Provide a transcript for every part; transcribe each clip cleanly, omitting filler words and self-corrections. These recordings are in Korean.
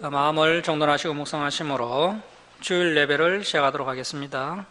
마음을 정돈하시고 묵상하심으로 주일 예배를 시작하도록 하겠습니다.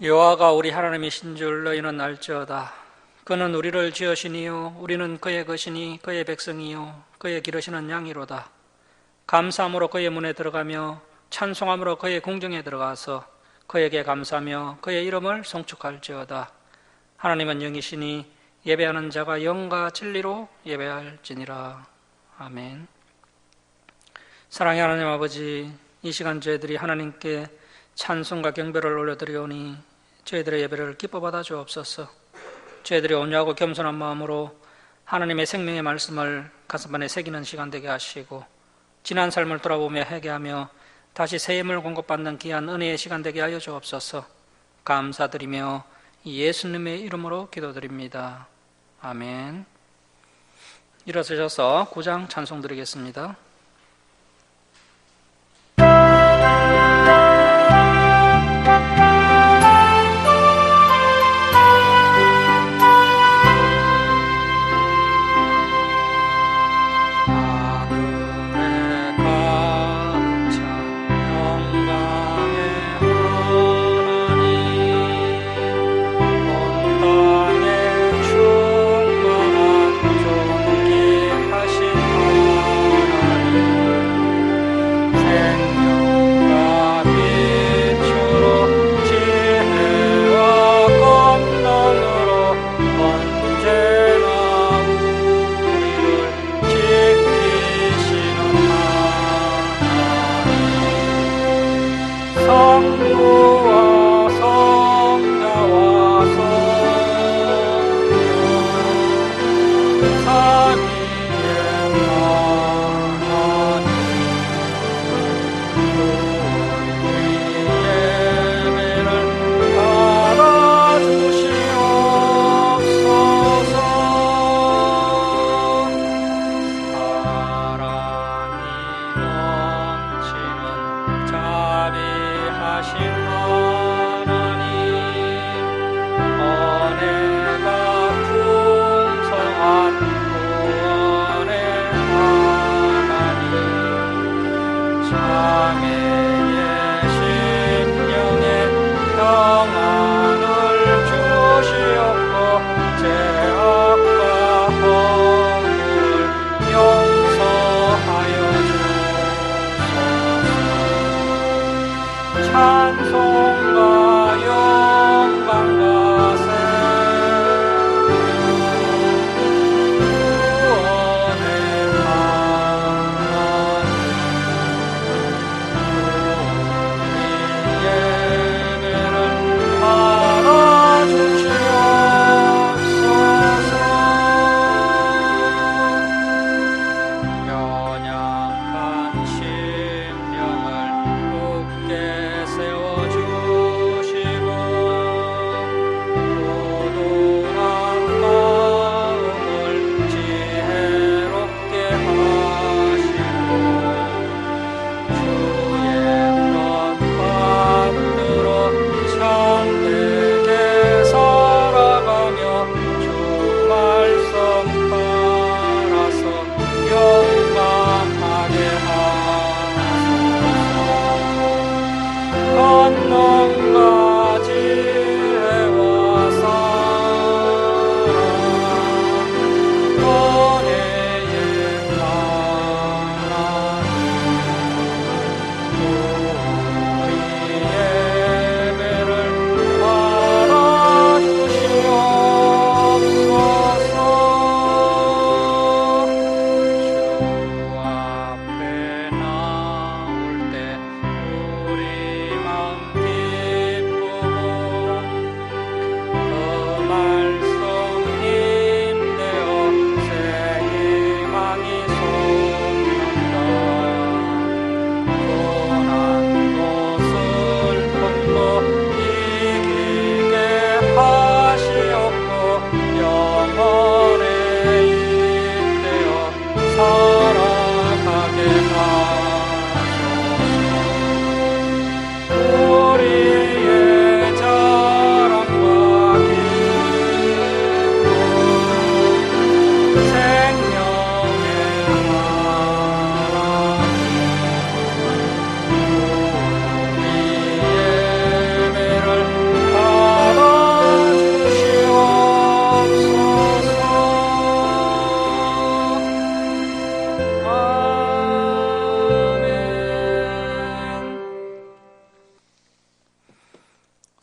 여호와가 우리 하나님이신 줄 너희는 알지어다. 그는 우리를 지으시니요 우리는 그의 것이니 그의 백성이요 그의 기르시는 양이로다. 감사함으로 그의 문에 들어가며 찬송함으로 그의 궁정에 들어가서 그에게 감사하며 그의 이름을 송축할지어다. 하나님은 영이시니 예배하는 자가 영과 진리로 예배할지니라. 아멘. 사랑의 하나님 아버지, 이 시간 저희들이 하나님께 찬송과 경배를 올려드리오니 저희들의 예배를 기뻐 받아 주옵소서. 저희들이 온유하고 겸손한 마음으로 하나님의 생명의 말씀을 가슴안에 새기는 시간 되게 하시고, 지난 삶을 돌아보며 회개하며 다시 새 힘을 공급받는 귀한 은혜의 시간 되게 하여 주옵소서. 감사드리며 예수님의 이름으로 기도드립니다. 아멘. 일어서셔서 9장 찬송 드리겠습니다. 하신 하나님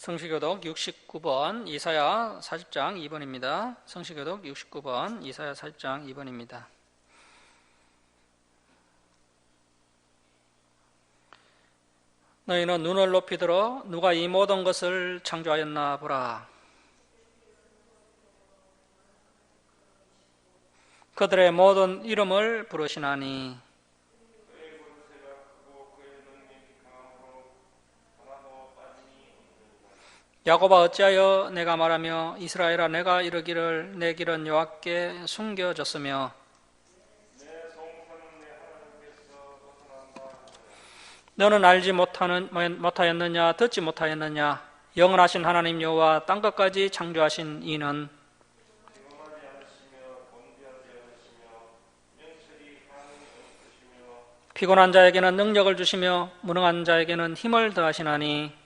성시교독 69번 이사야 40장 2번입니다. 성시교독 69번 이사야 40장 2번입니다. 너희는 눈을 높이 들어 누가 이 모든 것을 창조하였나 보라. 그들의 모든 이름을 부르시나니 야곱아 어찌하여 내가 말하며 이스라엘아 내가 이르기를 내 길은 여호와께 숨겨졌으며 너는 알지 못하였느냐 듣지 못하였느냐 영원하신 하나님 여호와 땅끝까지 창조하신 이는 피곤한 자에게는 능력을 주시며 무능한 자에게는 힘을 더하시나니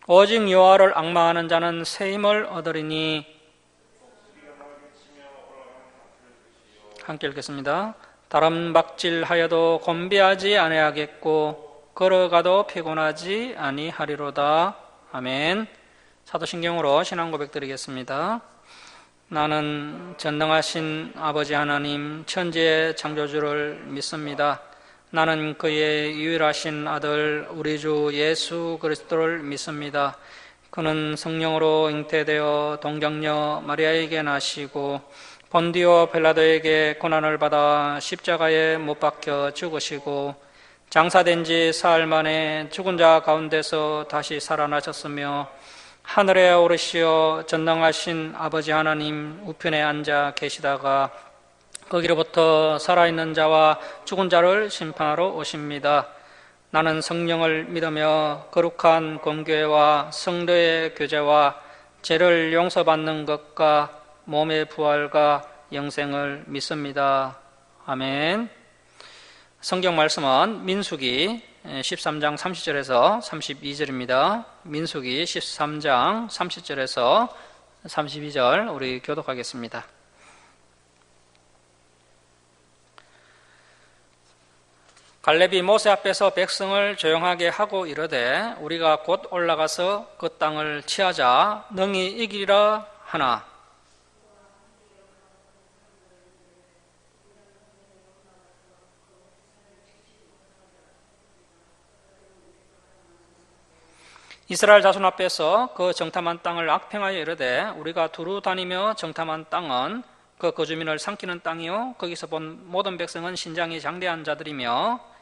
오직 여호와를 앙망하는 자는 새 힘을 얻으리니. 함께 읽겠습니다. 다름박질하여도 곤비하지 아니하겠고 걸어가도 피곤하지 아니하리로다. 아멘. 사도신경으로 신앙 고백 드리겠습니다. 나는 전능하신 아버지 하나님 천지의 창조주를 믿습니다. 나는 그의 유일하신 아들 우리 주 예수 그리스도를 믿습니다. 그는 성령으로 잉태되어 동정녀 마리아에게 나시고 본디오 빌라도에게 고난을 받아 십자가에 못 박혀 죽으시고 장사된 지 사흘 만에 죽은 자 가운데서 다시 살아나셨으며 하늘에 오르시어 전능하신 아버지 하나님 우편에 앉아 계시다가 거기로부터 살아있는 자와 죽은 자를 심판하러 오십니다. 나는 성령을 믿으며 거룩한 공교회와 성도의 교제와 죄를 용서받는 것과 몸의 부활과 영생을 믿습니다. 아멘. 성경 말씀은 민수기 13장 30절에서 32절입니다. 민수기 13장 30절에서 32절 우리 교독하겠습니다. 갈렙이 모세 앞에서 백성을 조용하게 하고 이르되 우리가 곧 올라가서 그 땅을 취하자 능히 이기리라 하나 이스라엘 자손 앞에서 그 정탐한 땅을 악평하여 이르되 우리가 두루 다니며 정탐한 땅은 그 거주민을 삼키는 땅이요 거기서 본 모든 백성은 신장이 장대한 자들이며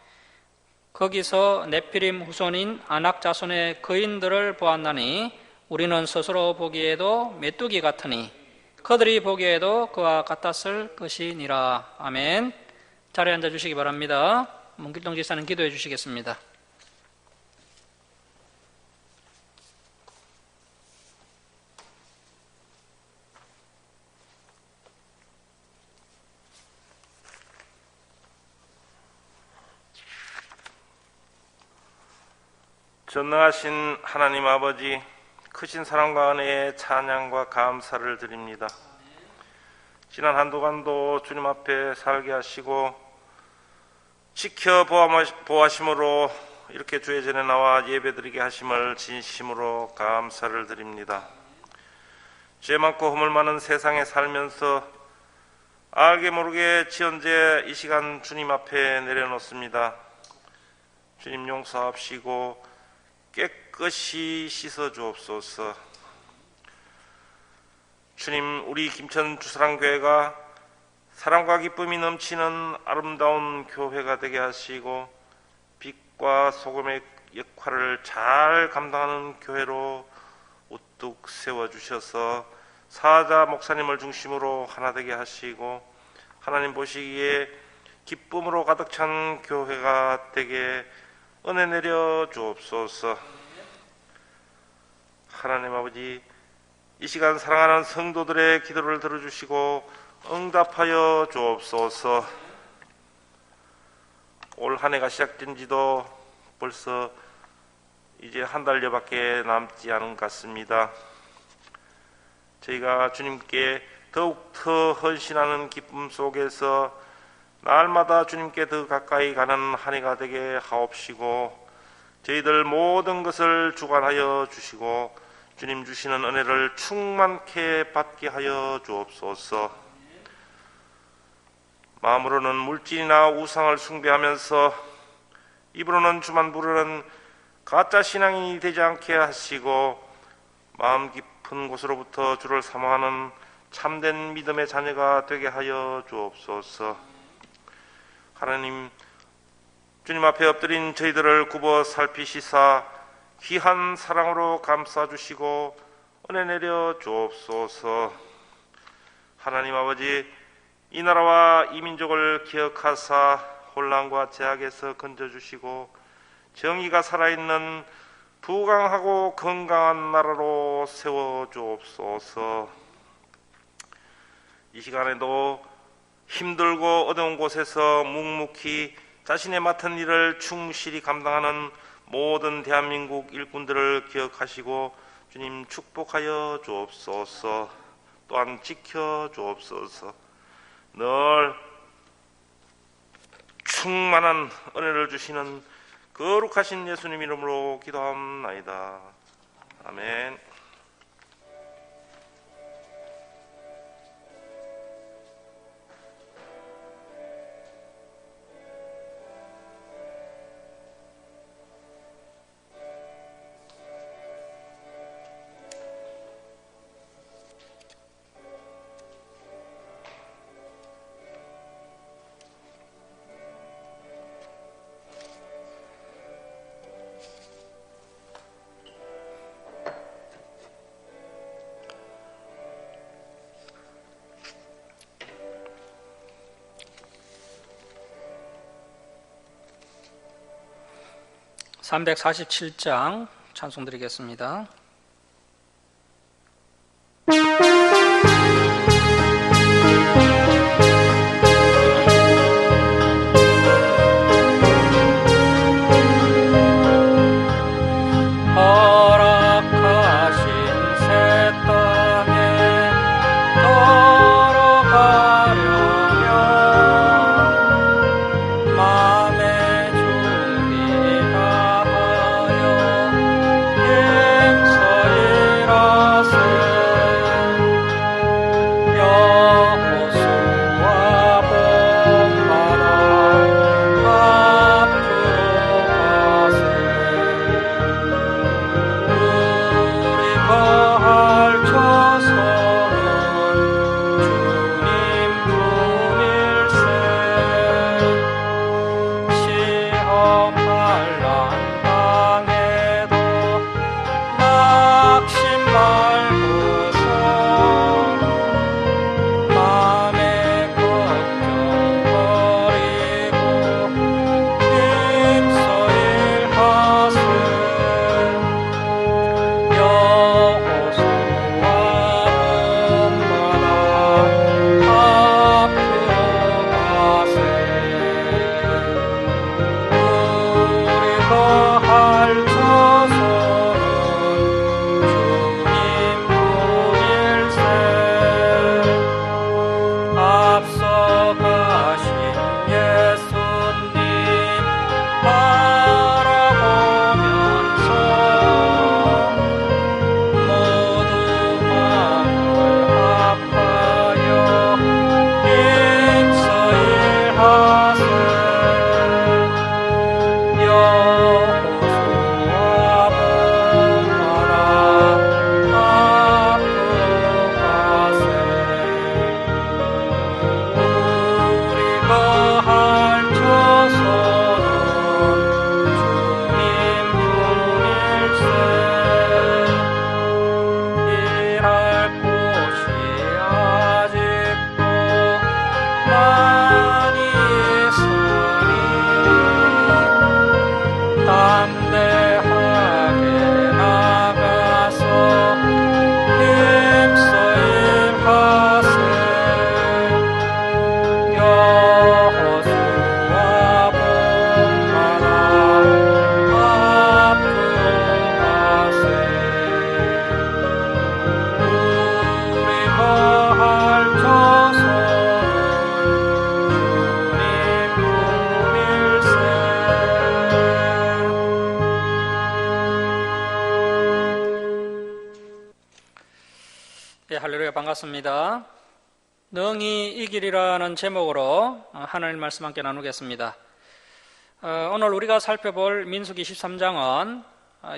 거기서 네피림 후손인 아낙 자손의 거인들을 보았나니 우리는 스스로 보기에도 메뚜기 같으니 그들이 보기에도 그와 같았을 것이니라. 아멘. 자리에 앉아주시기 바랍니다. 문길동 지사는 기도해 주시겠습니다. 전능하신 하나님 아버지, 크신 사랑과 은혜에 찬양과 감사를 드립니다. 지난 한 주간도 주님 앞에 살게 하시고 지켜 보호하심으로 이렇게 주의 전에 나와 예배드리게 하심을 진심으로 감사를 드립니다. 죄 많고 허물 많은 세상에 살면서 알게 모르게 지은 죄 이 시간 주님 앞에 내려놓습니다. 주님 용서하시고 깨끗이 씻어 주옵소서. 주님, 우리 김천 주사랑교회가 사랑과 기쁨이 넘치는 아름다운 교회가 되게 하시고 빛과 소금의 역할을 잘 감당하는 교회로 우뚝 세워주셔서 사자 목사님을 중심으로 하나 되게 하시고 하나님 보시기에 기쁨으로 가득 찬 교회가 되게 은혜 내려 주옵소서. 하나님 아버지, 이 시간 사랑하는 성도들의 기도를 들어주시고 응답하여 주옵소서. 올 한 해가 시작된 지도 벌써 이제 한 달여밖에 남지 않은 것 같습니다. 저희가 주님께 더욱 더 헌신하는 기쁨 속에서 날마다 주님께 더 가까이 가는 한 해가 되게 하옵시고 저희들 모든 것을 주관하여 주시고 주님 주시는 은혜를 충만케 받게 하여 주옵소서. 마음으로는 물질이나 우상을 숭배하면서 입으로는 주만 부르는 가짜 신앙이 되지 않게 하시고 마음 깊은 곳으로부터 주를 사모하는 참된 믿음의 자녀가 되게 하여 주옵소서. 하나님, 주님 앞에 엎드린 저희들을 굽어 살피시사 귀한 사랑으로 감싸주시고 은혜 내려 주옵소서. 하나님 아버지, 이 나라와 이 민족을 기억하사 혼란과 제약에서 건져주시고 정의가 살아있는 부강하고 건강한 나라로 세워주옵소서. 이 시간에도 힘들고 어려운 곳에서 묵묵히 자신의 맡은 일을 충실히 감당하는 모든 대한민국 일꾼들을 기억하시고 주님 축복하여 주옵소서. 또한 지켜 주옵소서. 늘 충만한 은혜를 주시는 거룩하신 예수님 이름으로 기도합나이다. 아멘. (347장) 찬송 드리겠습니다. 허락하신 새 땅에 걸어가려면 마음의 준비 다하여 행성 할렐루야, 반갑습니다. 능히 이기리라는 제목으로 하나님 말씀 함께 나누겠습니다. 오늘 우리가 살펴볼 민수기 13장은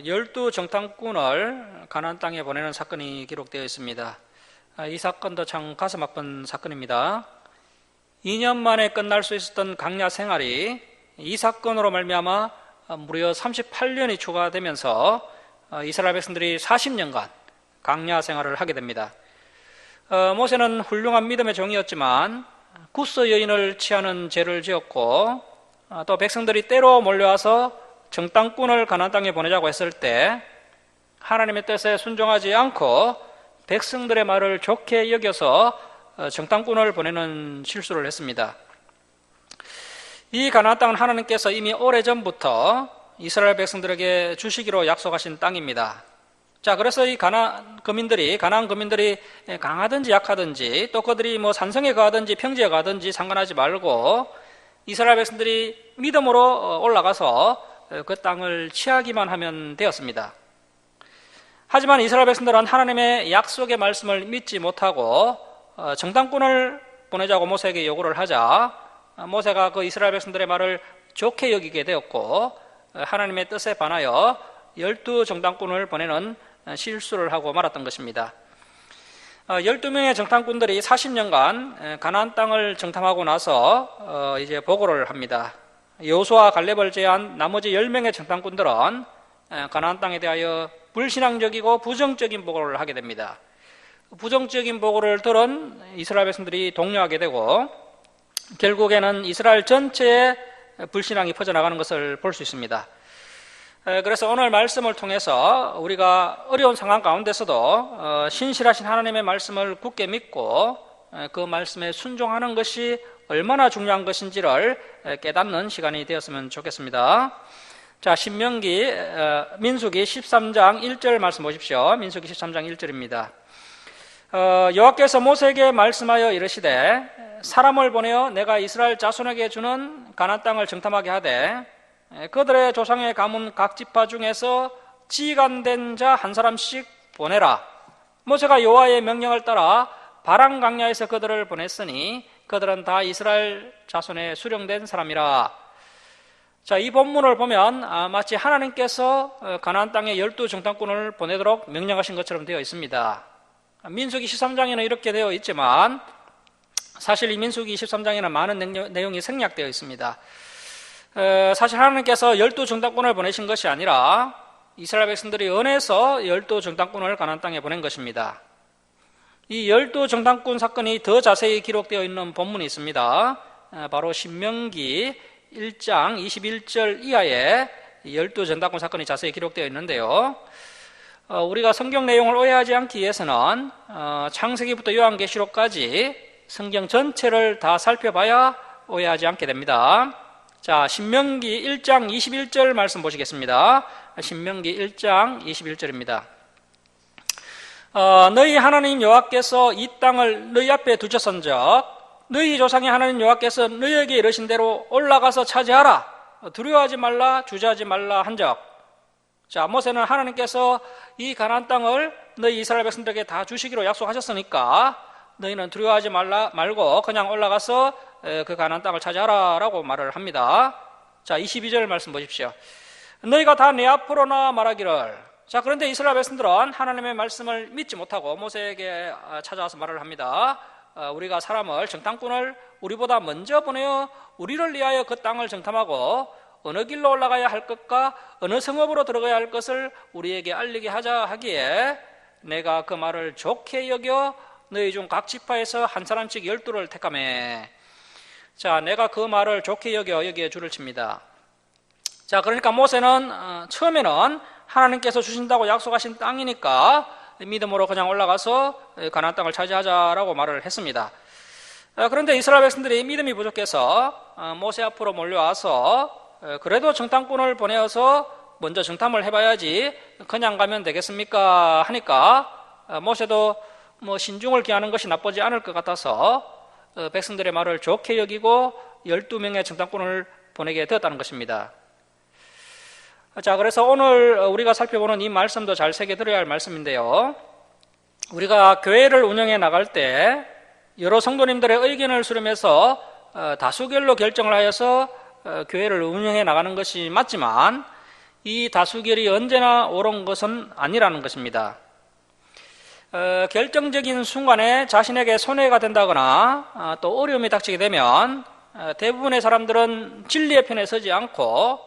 12 정탐꾼을 가나안 땅에 보내는 사건이 기록되어 있습니다. 이 사건도 참 가슴 아픈 사건입니다. 2년 만에 끝날 수 있었던 강야 생활이 이 사건으로 말미암아 무려 38년이 추가되면서 이스라엘 백성들이 40년간 강야 생활을 하게 됩니다. 모세는 훌륭한 믿음의 종이었지만 구스 여인을 취하는 죄를 지었고, 또 백성들이 때로 몰려와서 정탐꾼을 가나안 땅에 보내자고 했을 때 하나님의 뜻에 순종하지 않고 백성들의 말을 좋게 여겨서 정탐꾼을 보내는 실수를 했습니다. 이 가나안 땅은 하나님께서 이미 오래전부터 이스라엘 백성들에게 주시기로 약속하신 땅입니다. 자, 그래서 이 가나안 거민들이 강하든지 약하든지, 또 그들이 산성에 가든지 평지에 가든지 상관하지 말고 이스라엘 백성들이 믿음으로 올라가서 그 땅을 취하기만 하면 되었습니다. 하지만 이스라엘 백성들은 하나님의 약속의 말씀을 믿지 못하고 정탐꾼을 보내자고 모세에게 요구를 하자 모세가 그 이스라엘 백성들의 말을 좋게 여기게 되었고, 하나님의 뜻에 반하여 12 정탐꾼을 보내는 실수를 하고 말았던 것입니다. 12명의 정탐꾼들이 40년간 가나안 땅을 정탐하고 나서 이제 보고를 합니다. 여호수아와 갈렙을 제외한 나머지 10명의 정탐꾼들은 가나안 땅에 대하여 불신앙적이고 부정적인 보고를 하게 됩니다. 부정적인 보고를 들은 이스라엘 백성들이 동요하게 되고 결국에는 이스라엘 전체에 불신앙이 퍼져나가는 것을 볼 수 있습니다. 그래서 오늘 말씀을 통해서 우리가 어려운 상황 가운데서도 신실하신 하나님의 말씀을 굳게 믿고 그 말씀에 순종하는 것이 얼마나 중요한 것인지를 깨닫는 시간이 되었으면 좋겠습니다. 자, 민수기 13장 1절 말씀 보십시오. 민수기 13장 1절입니다. 여호와께서 모세에게 말씀하여 이르시되 사람을 보내어 내가 이스라엘 자손에게 주는 가나안 땅을 정탐하게 하되 그들의 조상의 가문 각 지파 중에서 지간된 자 한 사람씩 보내라. 모세가 여호와의 명령을 따라 바람 강야에서 그들을 보냈으니 그들은 다 이스라엘 자손에 수령된 사람이라. 자, 이 본문을 보면 마치 하나님께서 가나안 땅에 12 정탐꾼을 보내도록 명령하신 것처럼 되어 있습니다. 민수기 13장에는 이렇게 되어 있지만 사실 이 민수기 13장에는 많은 내용이 생략되어 있습니다. 사실 하나님께서 12 정탐꾼을 보내신 것이 아니라 이스라엘 백성들이 은혜서 12 정탐꾼을 가나안 땅에 보낸 것입니다. 이 12 정탐꾼 사건이 더 자세히 기록되어 있는 본문이 있습니다. 바로 신명기 1장 21절 이하에 12 정탐꾼 사건이 자세히 기록되어 있는데요. 우리가 성경 내용을 오해하지 않기 위해서는 창세기부터 요한계시록까지 성경 전체를 다 살펴봐야 오해하지 않게 됩니다. 자, 신명기 1장 21절 말씀 보시겠습니다. 신명기 1장 21절입니다. 너희 하나님 여호와께서 이 땅을 너희 앞에 두셨은적 너희 조상의 하나님 여호와께서 너희에게 이르신 대로 올라가서 차지하라. 두려워하지 말라, 주저하지 말라 한적. 자, 모세는 하나님께서 이 가나안 땅을 너희 이스라엘 백성들에게 다 주시기로 약속하셨으니까 너희는 두려워하지 말고 그냥 올라가서 그 가나안 땅을 차지하라라고 말을 합니다. 자, 22절 말씀 보십시오. 너희가 다 내 앞으로 나와 말하기를. 자, 그런데 이스라엘 백성들은 하나님의 말씀을 믿지 못하고 모세에게 찾아와서 말을 합니다. 우리가 사람을 정탐꾼을 우리보다 먼저 보내어 우리를 위하여 그 땅을 정탐하고 어느 길로 올라가야 할 것과 어느 성읍으로 들어가야 할 것을 우리에게 알리게 하자 하기에 내가 그 말을 좋게 여겨 너희 중 각 지파에서 한 사람씩 12를 택하매. 자, 내가 그 말을 좋게 여겨 여기에 줄을 칩니다. 자, 그러니까 모세는 처음에는 하나님께서 주신다고 약속하신 땅이니까 믿음으로 그냥 올라가서 가나안 땅을 차지하자라고 말을 했습니다. 그런데 이스라엘 백성들이 믿음이 부족해서 모세 앞으로 몰려와서 그래도 정탐꾼을 보내어서 먼저 정탐을 해봐야지 그냥 가면 되겠습니까 하니까 모세도 신중을 기하는 것이 나쁘지 않을 것 같아서 백성들의 말을 좋게 여기고 12명의 정탐꾼을 보내게 되었다는 것입니다. 자, 그래서 오늘 우리가 살펴보는 이 말씀도 잘 새겨들어야 할 말씀인데요. 우리가 교회를 운영해 나갈 때 여러 성도님들의 의견을 수렴해서 다수결로 결정을 하여서 교회를 운영해 나가는 것이 맞지만 이 다수결이 언제나 옳은 것은 아니라는 것입니다. 결정적인 순간에 자신에게 손해가 된다거나 또 어려움이 닥치게 되면 대부분의 사람들은 진리의 편에 서지 않고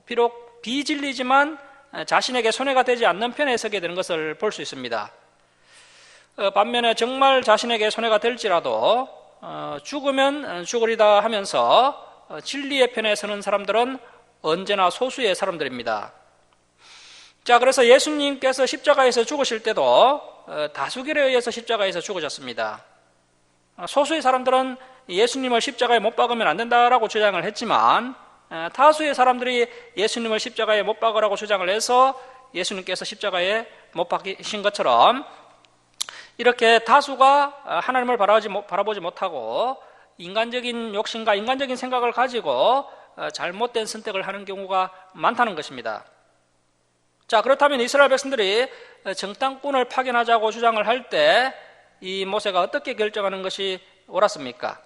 비록 비진리지만 자신에게 손해가 되지 않는 편에 서게 되는 것을 볼 수 있습니다. 반면에 정말 자신에게 손해가 될지라도 죽으면 죽으리다 하면서 진리의 편에 서는 사람들은 언제나 소수의 사람들입니다. 자, 그래서 예수님께서 십자가에서 죽으실 때도 다수결에 의해서 십자가에서 죽으셨습니다. 소수의 사람들은 예수님을 십자가에 못 박으면 안 된다라고 주장을 했지만 다수의 사람들이 예수님을 십자가에 못 박으라고 주장을 해서 예수님께서 십자가에 못 박히신 것처럼 이렇게 다수가 하나님을 바라보지 못하고 인간적인 욕심과 인간적인 생각을 가지고 잘못된 선택을 하는 경우가 많다는 것입니다. 자, 그렇다면 이스라엘 백성들이 정탐꾼을 파견하자고 주장을 할 때 이 모세가 어떻게 결정하는 것이 옳았습니까?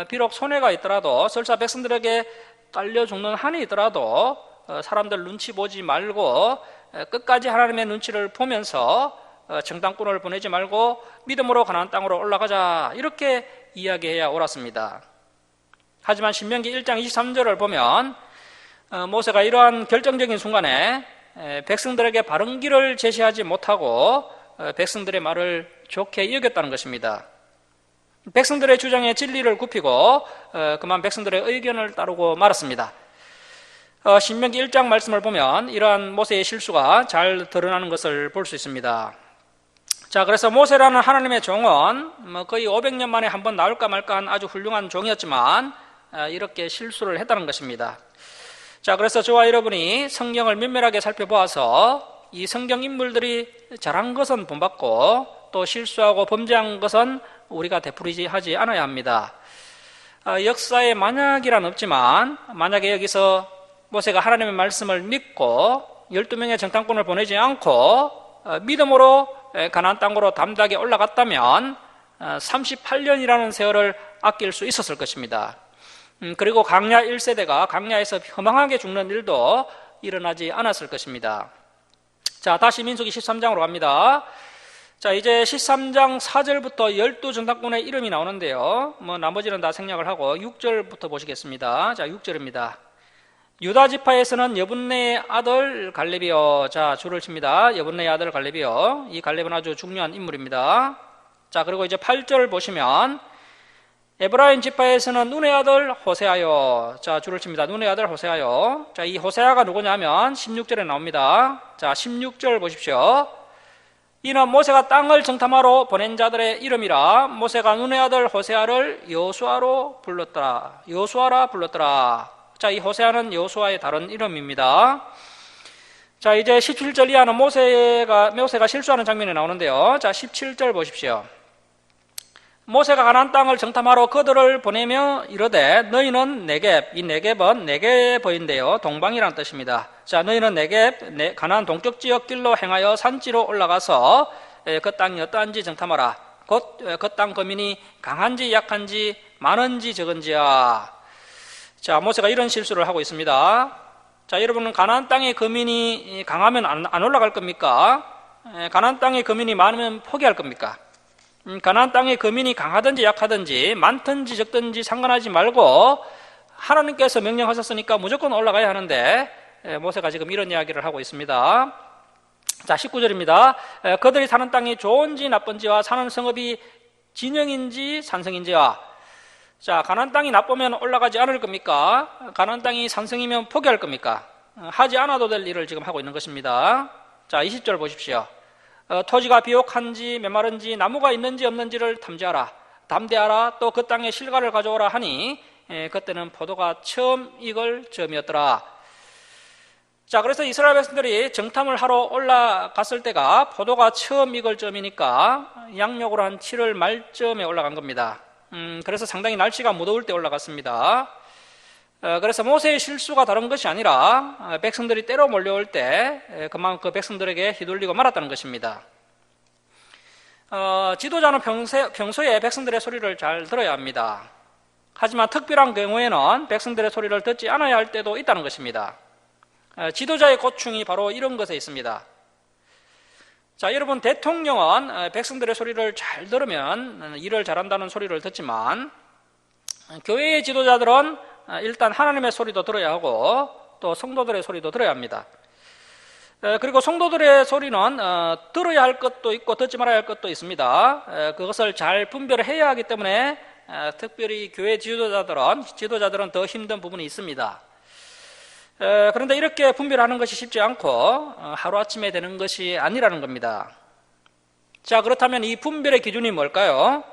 비록 손해가 있더라도 설사 백성들에게 딸려 죽는 한이 있더라도 사람들 눈치 보지 말고 끝까지 하나님의 눈치를 보면서 정탐꾼을 보내지 말고 믿음으로 가나안 땅으로 올라가자 이렇게 이야기해야 옳았습니다. 하지만 신명기 1장 23절을 보면 모세가 이러한 결정적인 순간에 백성들에게 바른 길을 제시하지 못하고 백성들의 말을 좋게 여겼다는 것입니다. 백성들의 주장에 진리를 굽히고 그만 백성들의 의견을 따르고 말았습니다. 신명기 1장 말씀을 보면 이러한 모세의 실수가 잘 드러나는 것을 볼 수 있습니다. 자, 그래서 모세라는 하나님의 종은 거의 500년 만에 한 번 나올까 말까 한 아주 훌륭한 종이었지만 이렇게 실수를 했다는 것입니다. 자, 그래서 저와 여러분이 성경을 면밀하게 살펴보아서 이 성경 인물들이 잘한 것은 본받고 또 실수하고 범죄한 것은 우리가 되풀이지 하지 않아야 합니다. 역사에 만약이란 없지만 만약에 여기서 모세가 하나님의 말씀을 믿고 12명의 정탐꾼을 보내지 않고 믿음으로 가나안 땅으로 담대하게 올라갔다면 38년이라는 세월을 아낄 수 있었을 것입니다. 그리고 강야 1세대가 강야에서 허망하게 죽는 일도 일어나지 않았을 것입니다. 자, 다시 민수기 13장으로 갑니다. 자, 이제 13장 4절부터 12정탐꾼의 이름이 나오는데요. 나머지는 다 생략을 하고 6절부터 보시겠습니다. 자, 6절입니다. 유다 지파에서는 여분네의 아들 갈렙이요. 자, 줄을 칩니다. 여분네의 아들 갈렙이요. 이 갈렙은 아주 중요한 인물입니다. 자, 그리고 이제 8절 보시면 에브라임 지파에서는 눈의 아들 호세아요. 자, 줄을 칩니다. 눈의 아들 호세아요. 자, 이 호세아가 누구냐면 16절에 나옵니다. 자, 16절 보십시오. 이는 모세가 땅을 정탐하러 보낸 자들의 이름이라 모세가 눈의 아들 호세아를 여호수아로 불렀더라. 여호수아라 불렀더라. 자, 이 호세아는 여호수아의 다른 이름입니다. 자, 이제 17절 이하는 모세가 실수하는 장면이 나오는데요. 자, 17절 보십시오. 모세가 가나안 땅을 정탐하러 그들을 보내며 이르되 너희는 네겝, 이 네겝은 네겝어인데요, 동방이라는 뜻입니다. 자, 너희는 네겝, 가나안 동쪽 지역 길로 행하여 산지로 올라가서 그 땅이 어떠한지 정탐하라. 곧 그 땅 거민이 강한지 약한지 많은지 적은지야. 자, 모세가 이런 실수를 하고 있습니다. 자, 여러분은 가나안 땅의 거민이 강하면 안 올라갈 겁니까? 가나안 땅의 거민이 많으면 포기할 겁니까? 가나안 땅의 거민이 강하든지 약하든지 많든지 적든지 상관하지 말고 하나님께서 명령하셨으니까 무조건 올라가야 하는데 모세가 지금 이런 이야기를 하고 있습니다. 자, 19절입니다. 그들이 사는 땅이 좋은지 나쁜지와 사는 성읍이 진영인지 산성인지와. 자, 가나안 땅이 나쁘면 올라가지 않을 겁니까? 가나안 땅이 산성이면 포기할 겁니까? 하지 않아도 될 일을 지금 하고 있는 것입니다. 자, 20절 보십시오. 토지가 비옥한지 메마른지 나무가 있는지 없는지를 탐지하라. 담대하라. 또 그 땅에 실과를 가져오라 하니 그때는 포도가 처음 익을 즈음이었더라. 자, 그래서 이스라엘 백성들이 정탐을 하러 올라갔을 때가 포도가 처음 익을 즈음이니까 양력으로 한 7월 말쯤에 올라간 겁니다. 그래서 상당히 날씨가 무더울 때 올라갔습니다. 그래서 모세의 실수가 다른 것이 아니라 백성들이 때로 몰려올 때 그만 그 백성들에게 휘둘리고 말았다는 것입니다. 지도자는 평소에 백성들의 소리를 잘 들어야 합니다. 하지만 특별한 경우에는 백성들의 소리를 듣지 않아야 할 때도 있다는 것입니다. 지도자의 고충이 바로 이런 것에 있습니다. 자, 여러분, 대통령은 백성들의 소리를 잘 들으면 일을 잘한다는 소리를 듣지만 교회의 지도자들은 일단 하나님의 소리도 들어야 하고 또 성도들의 소리도 들어야 합니다. 그리고 성도들의 소리는 들어야 할 것도 있고 듣지 말아야 할 것도 있습니다. 그것을 잘 분별을 해야 하기 때문에 특별히 교회 지도자들은 더 힘든 부분이 있습니다. 그런데 이렇게 분별하는 것이 쉽지 않고 하루아침에 되는 것이 아니라는 겁니다. 자, 그렇다면 이 분별의 기준이 뭘까요?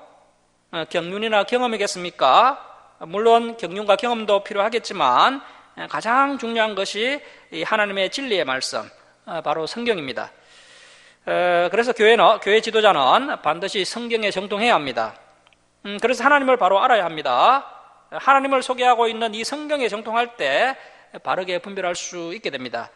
경륜이나 경험이겠습니까? 물론 경륜과 경험도 필요하겠지만 가장 중요한 것이 이 하나님의 진리의 말씀, 바로 성경입니다. 그래서 교회 지도자는 반드시 성경에 정통해야 합니다. 그래서 하나님을 바로 알아야 합니다. 하나님을 소개하고 있는 이 성경에 정통할 때 바르게 분별할 수 있게 됩니다.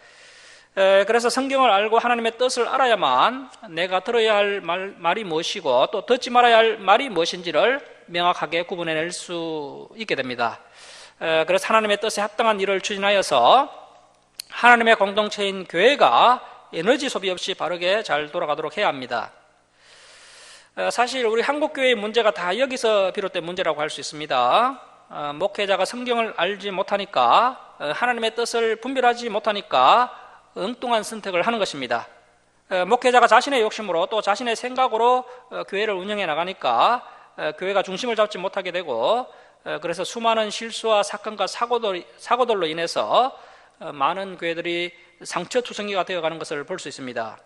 그래서 성경을 알고 하나님의 뜻을 알아야만 내가 들어야 할 말이 무엇이고 또 듣지 말아야 할 말이 무엇인지를 명확하게 구분해낼 수 있게 됩니다. 그래서 하나님의 뜻에 합당한 일을 추진하여서 하나님의 공동체인 교회가 에너지 소비 없이 바르게 잘 돌아가도록 해야 합니다. 사실 우리 한국교회의 문제가 다 여기서 비롯된 문제라고 할 수 있습니다. 목회자가 성경을 알지 못하니까, 하나님의 뜻을 분별하지 못하니까 엉뚱한 선택을 하는 것입니다. 목회자가 자신의 욕심으로 또 자신의 생각으로 교회를 운영해 나가니까 교회가 중심을 잡지 못하게 되고, 그래서 수많은 실수와 사건과 사고들로 인해서 많은 교회들이 상처투성이가 되어가는 것을 볼 수 있습니다.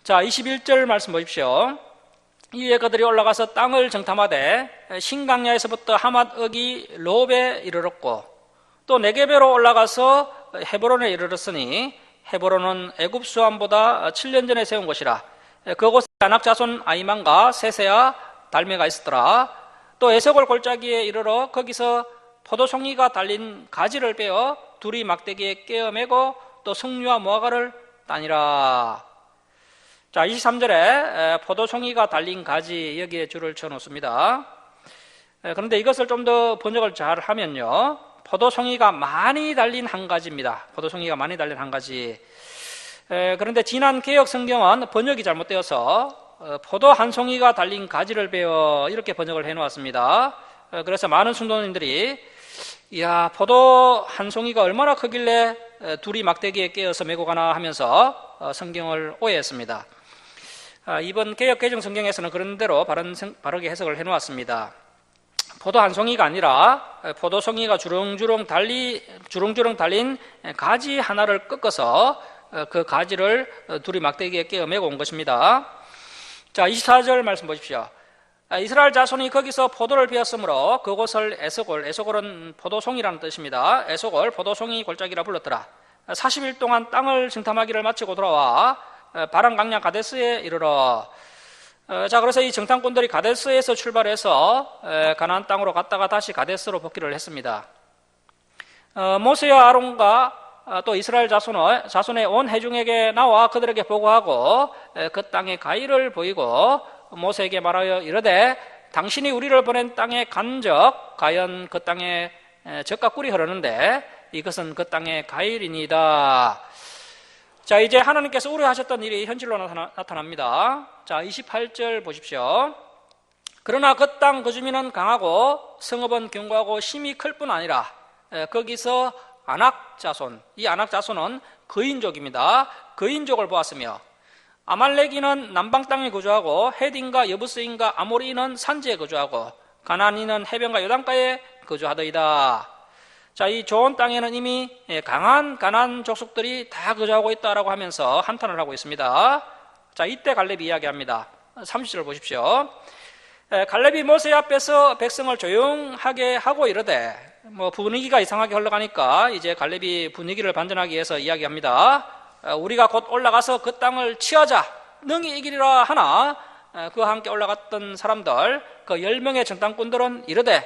자, 21절 말씀 보십시오. 이에 그들이 올라가서 땅을 정탐하되 신강야에서부터 하맛억이 롭에 이르렀고 또 네게베로 올라가서 헤브론에 이르렀으니 헤브론은 애굽 수함보다 7년 전에 세운 곳이라. 그곳에 아낙 자손 아이만과 세세야 달메가 있었더라. 또 에석골 골짜기에 이르러 거기서 포도송이가 달린 가지를 빼어 둘이 막대기에 깨어매고 또 석류와 무화과를 따니라. 자, 23절에 포도송이가 달린 가지, 여기에 줄을 쳐놓습니다. 그런데 이것을 좀 더 번역을 잘 하면요, 포도송이가 많이 달린 한 가지입니다. 포도송이가 많이 달린 한 가지. 그런데 지난 개역 성경은 번역이 잘못되어서 포도 한 송이가 달린 가지를 베어 이렇게 번역을 해놓았습니다. 그래서 많은 성도님들이 이야, 포도 한 송이가 얼마나 크길래 둘이 막대기에 깨어서 메고 가나 하면서 성경을 오해했습니다. 이번 개역 개정 성경에서는 그런 대로 바르게 해석을 해놓았습니다. 포도 한 송이가 아니라 포도송이가 주렁주렁 달린 가지 하나를 꺾어서 그 가지를 둘이 막대기에 깨어 메고 온 것입니다. 자, 24절 말씀 보십시오. 이스라엘 자손이 거기서 포도를 베었으므로 그곳을 에석골은 포도송이라는 뜻입니다. 에석골, 포도송이 골짜기라 불렀더라. 40일 동안 땅을 정탐하기를 마치고 돌아와 바람 강양 가데스에 이르러. 자, 그래서 이 정탐꾼들이 가데스에서 출발해서 가나안 땅으로 갔다가 다시 가데스로 복귀를 했습니다. 모세와 아론과 또 이스라엘 자손의 온 회중에게 나와 그들에게 보고하고 그 땅의 가위를 보이고 모세에게 말하여 이르되 당신이 우리를 보낸 땅에 간적 과연 그 땅에 젖과 꿀이 흐르는데 이것은 그 땅의 가일이니이다. 자, 이제 하나님께서 우려하셨던 일이 현실로 나타납니다. 자, 28절 보십시오. 그러나 그 땅 그 주민은 강하고 성읍은 견고하고 힘이 클 뿐 아니라 거기서 아낙 자손, 이 아낙 자손은 거인족입니다. 거인족을 보았으며 아말렉인은 남방 땅에 거주하고 헤딘과 여부스인과 아모리인은 산지에 거주하고 가나안인은 해변과 요단가에 거주하더이다. 자, 이 좋은 땅에는 이미 강한 가나안 족속들이 다 거주하고 있다라고 하면서 한탄을 하고 있습니다. 자, 이때 갈렙이 이야기합니다. 30절 보십시오. 갈렙이 모세 앞에서 백성을 조용하게 하고 이르되, 분위기가 이상하게 흘러가니까 이제 갈렙이 분위기를 반전하기 위해서 이야기합니다. 우리가 곧 올라가서 그 땅을 취하자, 능히 이기리라 하나 그와 함께 올라갔던 사람들, 그 10명의 정탐꾼들은 이르되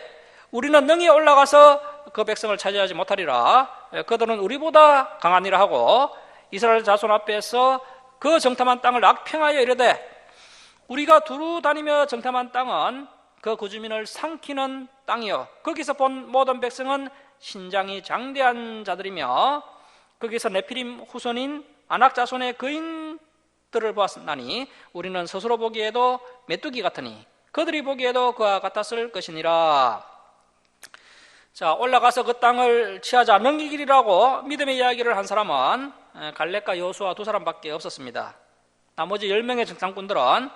우리는 능히 올라가서 그 백성을 차지하지 못하리라. 그들은 우리보다 강하니라 하고 이스라엘 자손 앞에서 그 정탐한 땅을 악평하여 이르되 우리가 두루 다니며 정탐한 땅은 그 구주민을 삼키는 땅이요 거기서 본 모든 백성은 신장이 장대한 자들이며 거기서 네피림 후손인 아낙 자손의 거인들을 보았나니 우리는 스스로 보기에도 메뚜기 같으니 그들이 보기에도 그와 같았을 것이니라. 자, 올라가서 그 땅을 취하자 넘기기라고 믿음의 이야기를 한 사람은 갈렙과 여호수아 두 사람밖에 없었습니다. 나머지 10명의 정탐꾼들은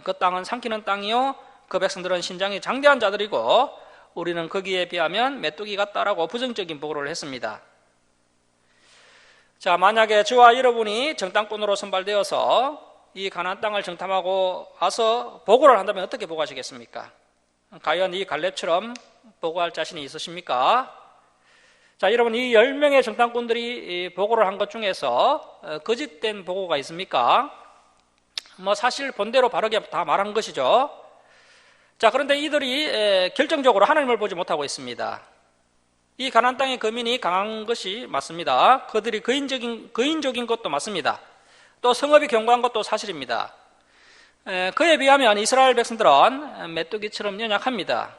그 땅은 삼키는 땅이요 그 백성들은 신장이 장대한 자들이고 우리는 거기에 비하면 메뚜기 같다라고 부정적인 보고를 했습니다. 자, 만약에 저와 여러분이 정탐꾼으로 선발되어서 이 가나안 땅을 정탐하고 와서 보고를 한다면 어떻게 보고하시겠습니까? 과연 이 갈렙처럼 보고할 자신이 있으십니까? 자, 여러분, 이 10명의 정탐꾼들이 보고를 한 것 중에서 거짓된 보고가 있습니까? 사실 본대로 바르게 다 말한 것이죠. 자, 그런데 이들이 결정적으로 하나님을 보지 못하고 있습니다. 이 가나안 땅의 거민이 강한 것이 맞습니다. 그들이 거인적인 것도 맞습니다. 또 성읍이 견고한 것도 사실입니다. 그에 비하면 이스라엘 백성들은 메뚜기처럼 연약합니다.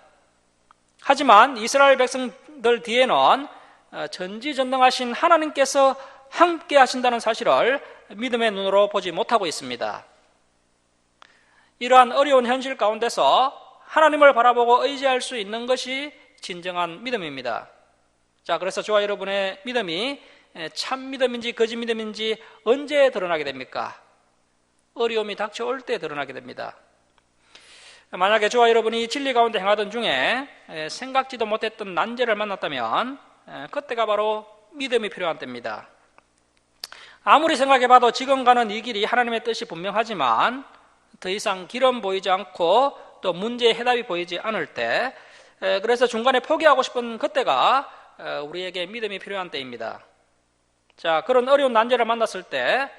하지만 이스라엘 백성들 뒤에는 전지전능하신 하나님께서 함께 하신다는 사실을 믿음의 눈으로 보지 못하고 있습니다. 이러한 어려운 현실 가운데서 하나님을 바라보고 의지할 수 있는 것이 진정한 믿음입니다. 자, 그래서 저와 여러분의 믿음이 참 믿음인지 거짓 믿음인지 언제 드러나게 됩니까? 어려움이 닥쳐올 때 드러나게 됩니다. 만약에 저와 여러분이 진리 가운데 행하던 중에 생각지도 못했던 난제를 만났다면 그때가 바로 믿음이 필요한 때입니다. 아무리 생각해봐도 지금 가는 이 길이 하나님의 뜻이 분명하지만 더 이상 길은 보이지 않고 또 문제의 해답이 보이지 않을 때, 그래서 중간에 포기하고 싶은 그때가 우리에게 믿음이 필요한 때입니다. 자, 그런 어려운 난제를 만났을 때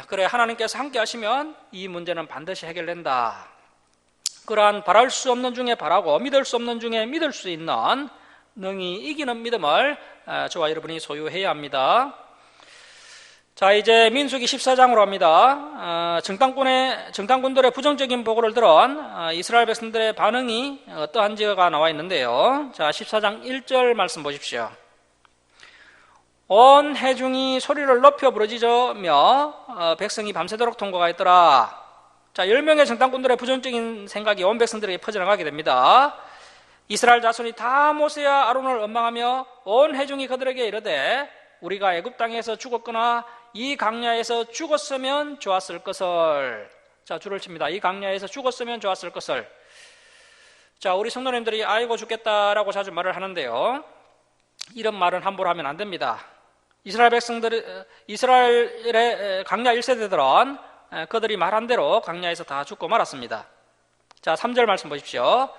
그래, 하나님께서 함께 하시면 이 문제는 반드시 해결된다. 그러한 바랄 수 없는 중에 바라고 믿을 수 없는 중에 믿을 수 있는 능히 이기는 믿음을 저와 여러분이 소유해야 합니다. 자, 이제 민수기 14장으로 합니다. 정탐꾼들의 부정적인 보고를 들은 이스라엘 백성들의 반응이 어떠한지가 나와 있는데요. 자, 14장 1절 말씀 보십시오. 온 회중이 소리를 높여 부르짖으며 백성이 밤새도록 통곡하였더라. 자, 10명의 정탐꾼들의 부정적인 생각이 온 백성들에게 퍼져나가게 됩니다. 이스라엘 자손이 다 모세와 아론을 원망하며 온 회중이 그들에게 이르되 우리가 애굽 땅에서 죽었거나 이 강야에서 죽었으면 좋았을 것을. 자, 줄을 칩니다. 이 강야에서 죽었으면 좋았을 것을. 자, 우리 성도님들이 아이고 죽겠다라고 자주 말을 하는데요, 이런 말은 함부로 하면 안 됩니다. 이스라엘의 강야 1세대들은 그들이 말한 대로 강야에서 다 죽고 말았습니다. 자, 3절 말씀 보십시오.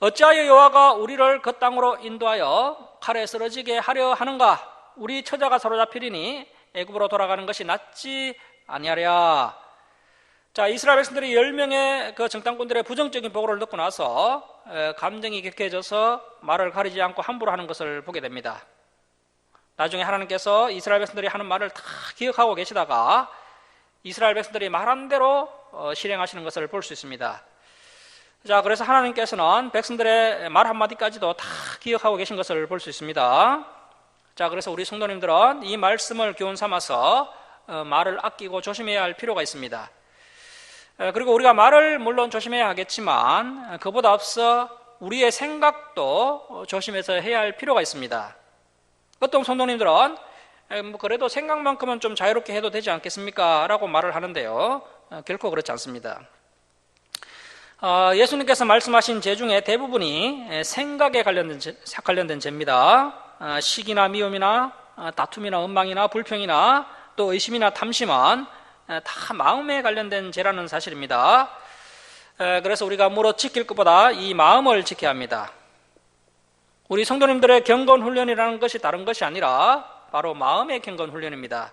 어찌하여 여호와가 우리를 그 땅으로 인도하여 칼에 쓰러지게 하려 하는가? 우리 처자가 사로잡히리니 애굽으로 돌아가는 것이 낫지 아니하랴. 자, 이스라엘 백성들이 10명의 그 정탐꾼들의 부정적인 보고를 듣고 나서 감정이 격해져서 말을 가리지 않고 함부로 하는 것을 보게 됩니다. 나중에 하나님께서 이스라엘 백성들이 하는 말을 다 기억하고 계시다가 이스라엘 백성들이 말한 대로 실행하시는 것을 볼 수 있습니다. 자, 그래서 하나님께서는 백성들의 말 한마디까지도 다 기억하고 계신 것을 볼 수 있습니다. 자, 그래서 우리 성도님들은 이 말씀을 교훈 삼아서 말을 아끼고 조심해야 할 필요가 있습니다. 그리고 우리가 말을 물론 조심해야 하겠지만 그보다 앞서 우리의 생각도 조심해서 해야 할 필요가 있습니다. 어떤 성도님들은 그래도 생각만큼은 좀 자유롭게 해도 되지 않겠습니까? 라고 말을 하는데요, 결코 그렇지 않습니다. 예수님께서 말씀하신 죄 중에 대부분이 생각에 관련된 죄입니다. 시기나 미움이나 다툼이나 원망이나 불평이나 또 의심이나 탐심은 다 마음에 관련된 죄라는 사실입니다. 그래서 우리가 무릇 지킬 것보다 이 마음을 지켜야 합니다. 우리 성도님들의 경건 훈련이라는 것이 다른 것이 아니라 바로 마음의 경건 훈련입니다.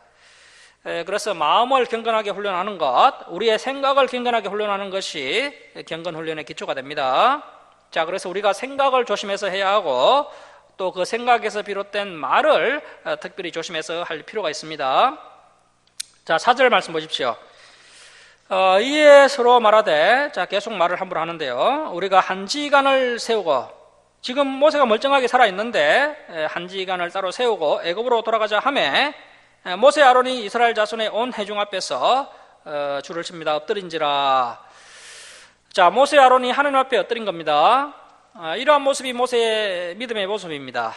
그래서 마음을 경건하게 훈련하는 것, 우리의 생각을 경건하게 훈련하는 것이 경건 훈련의 기초가 됩니다. 자, 그래서 우리가 생각을 조심해서 해야 하고 또 그 생각에서 비롯된 말을 특별히 조심해서 할 필요가 있습니다. 자, 4절 말씀 보십시오. 이에 서로 말하되, 자, 계속 말을 함부로 하는데요. 우리가 한 지간을 세우고, 지금 모세가 멀쩡하게 살아있는데, 한 지간을 따로 세우고 애굽으로 돌아가자 하매, 모세 아론이 이스라엘 자손의 온 회중 앞에서 줄을 칩니다. 엎드린지라. 자, 모세 아론이 하나님 앞에 엎드린 겁니다. 이러한 모습이 모세의 믿음의 모습입니다.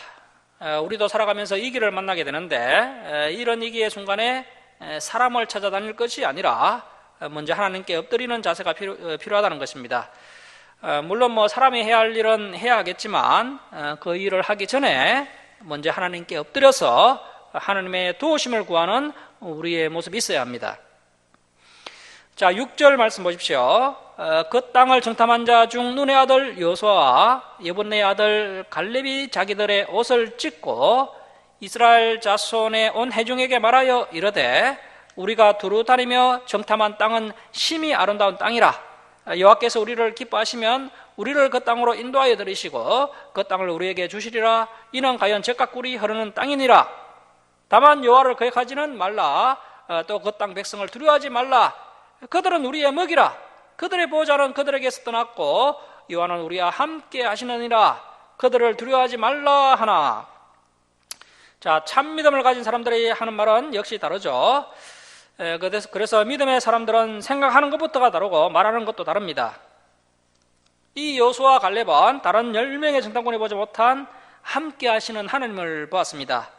우리도 살아가면서 위기를 만나게 되는데, 이런 위기의 순간에 사람을 찾아다닐 것이 아니라 먼저 하나님께 엎드리는 자세가 필요하다는 것입니다. 물론 사람이 해야 할 일은 해야 하겠지만, 그 일을 하기 전에 먼저 하나님께 엎드려서 하나님의 도우심을 구하는 우리의 모습이 있어야 합니다. 자, 6절 말씀 보십시오. 그 땅을 정탐한 자 중 눈의 아들 여호수아와 예분네의 아들 갈렙이 자기들의 옷을 찢고 이스라엘 자손의 온 회중에게 말하여 이르되, 우리가 두루 다니며 정탐한 땅은 심히 아름다운 땅이라. 여호와께서 우리를 기뻐하시면 우리를 그 땅으로 인도하여 들이시고 그 땅을 우리에게 주시리라. 이는 과연 젖과 꿀이 흐르는 땅이니라. 다만 여호와를 거역하지는 말라. 또 그 땅 백성을 두려워하지 말라. 그들은 우리의 먹이라. 그들의 보호자는 그들에게서 떠났고 여호와는 우리와 함께 하시느니라. 그들을 두려워하지 말라 하나. 자, 참 믿음을 가진 사람들이 하는 말은 역시 다르죠. 그래서 믿음의 사람들은 생각하는 것부터가 다르고 말하는 것도 다릅니다. 이 여호수아 갈렙은 다른 10명의 정탐꾼이 보지 못한 함께 하시는 하나님을 보았습니다.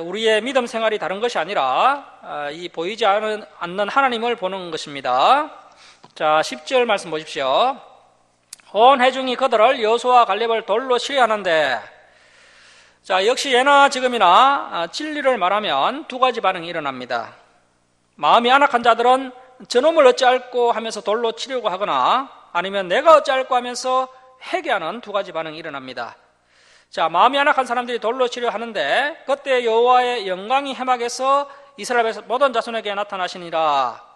우리의 믿음 생활이 다른 것이 아니라 이 보이지 않는 하나님을 보는 것입니다. 자, 10절 말씀 보십시오. 온 회중이 그들을 여호수아 갈렙을 돌로 치려하는데, 자, 역시 예나 지금이나 진리를 말하면 두 가지 반응이 일어납니다. 마음이 안악한 자들은 저놈을 어찌할꼬 하면서 돌로 치려고 하거나, 아니면 내가 어찌할꼬 하면서 회개하는 두 가지 반응이 일어납니다. 자, 마음이 안악한 사람들이 돌로 치려 하는데, 그때 여호와의 영광이 해막에서 이스라엘 모든 자손에게 나타나시니라.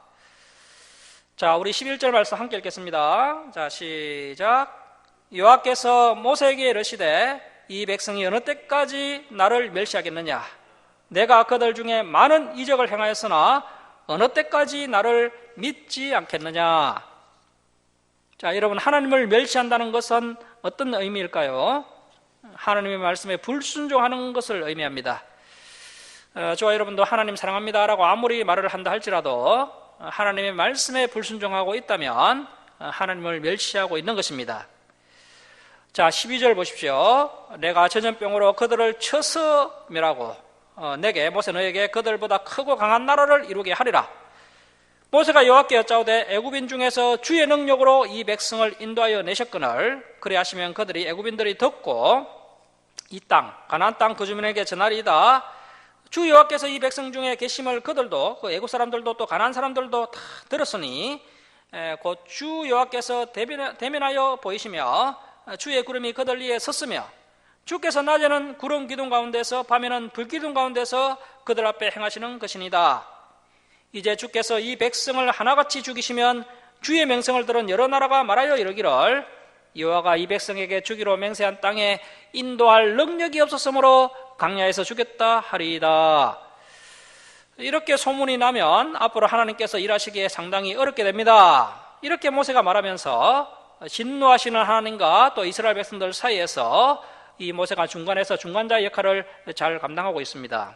자, 우리 11절 말씀 함께 읽겠습니다. 자, 시작. 여호와께서 모세에게 이르시되, 이 백성이 어느 때까지 나를 멸시하겠느냐? 내가 그들 중에 많은 이적을 행하였으나 어느 때까지 나를 믿지 않겠느냐? 자, 여러분, 하나님을 멸시한다는 것은 어떤 의미일까요? 하나님의 말씀에 불순종하는 것을 의미합니다. 저와 여러분도 하나님 사랑합니다 라고 아무리 말을 한다 할지라도 하나님의 말씀에 불순종하고 있다면 하나님을 멸시하고 있는 것입니다. 자, 12절 보십시오. 내가 전염병으로 그들을 쳐서 멸하고 내게 모세 너에게 그들보다 크고 강한 나라를 이루게 하리라. 모세가 여호와께 여짜오되, 애굽인 중에서 주의 능력으로 이 백성을 인도하여 내셨거늘 그리 하시면 그들이 애굽인들이 듣고 이 땅 가나안 땅 그 주민에게 전하리이다. 주 여호와께서 이 백성 중에 계심을 그들도, 그 애굽 사람들도 또 가나안 사람들도 다 들었으니 곧 주 여호와께서 대면하여 보이시며 주의 구름이 그들 위에 섰으며 주께서 낮에는 구름 기둥 가운데서 밤에는 불 기둥 가운데서 그들 앞에 행하시는 것이니다. 이제 주께서 이 백성을 하나같이 죽이시면 주의 명성을 들은 여러 나라가 말하여 이르기를, 여호와가 이 백성에게 주기로 맹세한 땅에 인도할 능력이 없었으므로 광야에서 죽였다 하리이다. 이렇게 소문이 나면 앞으로 하나님께서 일하시기에 상당히 어렵게 됩니다. 이렇게 모세가 말하면서 진노하시는 하나님과 또 이스라엘 백성들 사이에서 이 모세가 중간에서 중간자 역할을 잘 감당하고 있습니다.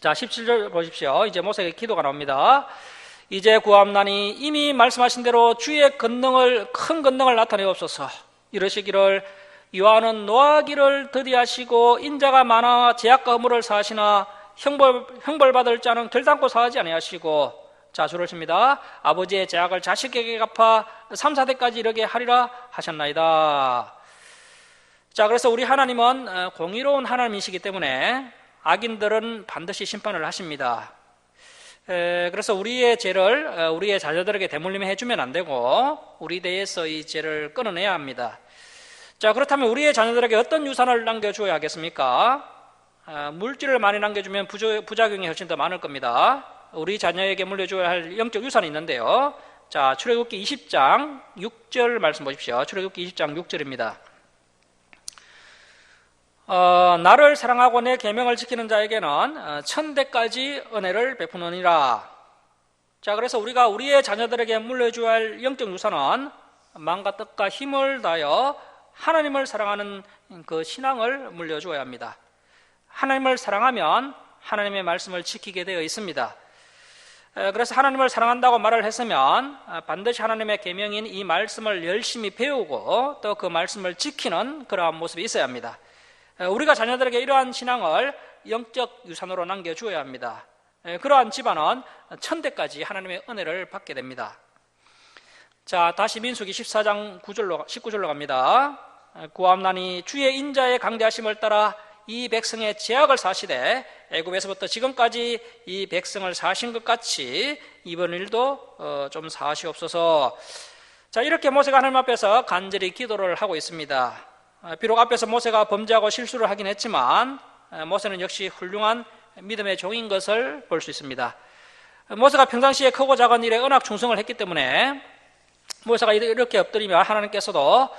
자, 17절 보십시오. 이제 모세의 기도가 나옵니다. 이제 구함나니 이미 말씀하신 대로 주의 큰 권능을 나타내옵소서. 이러시기를, 여호와는 노하기를 더디하시고 인자가 많아 죄악과 허물을 사하시나 형벌받을 자는 결단코 사하지 아니하시고, 자, 줄을 칩니다. 아버지의 죄악을 자식에게 갚아 3, 4대까지 이르게 하리라 하셨나이다. 자, 그래서 우리 하나님은 공의로운 하나님이시기 때문에 악인들은 반드시 심판을 하십니다. 그래서 우리의 죄를 우리의 자녀들에게 대물림해 해주면 안 되고 우리 대에서 이 죄를 끊어내야 합니다. 자, 그렇다면 우리의 자녀들에게 어떤 유산을 남겨주어야 하겠습니까? 물질을 많이 남겨주면 부작용이 훨씬 더 많을 겁니다. 우리 자녀에게 물려줘야 할 영적 유산이 있는데요. 자, 출애굽기 20장 6절 말씀 보십시오. 출애굽기 20장 6절입니다. 나를 사랑하고 내 계명을 지키는 자에게는 1000대까지 은혜를 베푸느니라. 자, 그래서 우리가 우리의 자녀들에게 물려줘야 할 영적 유산은 마음과 뜻과 힘을 다하여 하나님을 사랑하는 그 신앙을 물려주어야 합니다. 하나님을 사랑하면 하나님의 말씀을 지키게 되어 있습니다. 그래서 하나님을 사랑한다고 말을 했으면 반드시 하나님의 계명인 이 말씀을 열심히 배우고 또 그 말씀을 지키는 그러한 모습이 있어야 합니다. 우리가 자녀들에게 이러한 신앙을 영적 유산으로 남겨주어야 합니다. 그러한 집안은 천대까지 하나님의 은혜를 받게 됩니다. 자, 다시 민수기 14장 19절로 갑니다. 구함나니 주의 인자의 강대하심을 따라 이 백성의 죄악을 사시되 애굽에서부터 지금까지 이 백성을 사신 것 같이 이번 일도 좀 사시옵소서. 자, 이렇게 모세가 하나님 앞에서 간절히 기도를 하고 있습니다. 비록 앞에서 모세가 범죄하고 실수를 하긴 했지만 모세는 역시 훌륭한 믿음의 종인 것을 볼 수 있습니다. 모세가 평상시에 크고 작은 일에 언약 충성을 했기 때문에 모세가 이렇게 엎드리며 하나님께서도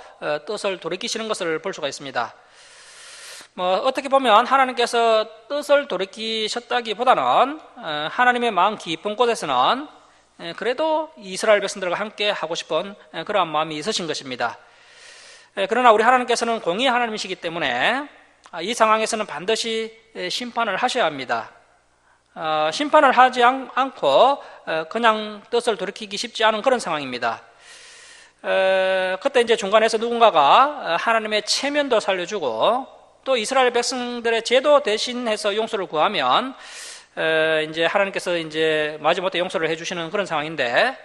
뜻을 돌이키시는 것을 볼 수가 있습니다. 어떻게 보면 하나님께서 뜻을 돌이키셨다기보다는 하나님의 마음 깊은 곳에서는 그래도 이스라엘 백성들과 함께 하고 싶은 그러한 마음이 있으신 것입니다. 그러나 우리 하나님께서는 공의의 하나님이시기 때문에 이 상황에서는 반드시 심판을 하셔야 합니다. 심판을 하지 않고 그냥 뜻을 돌이키기 쉽지 않은 그런 상황입니다. 그때 이제 중간에서 누군가가 하나님의 체면도 살려주고 또 이스라엘 백성들의 죄도 대신해서 용서를 구하면 이제 하나님께서 이제 마지못해 용서를 해주시는 그런 상황인데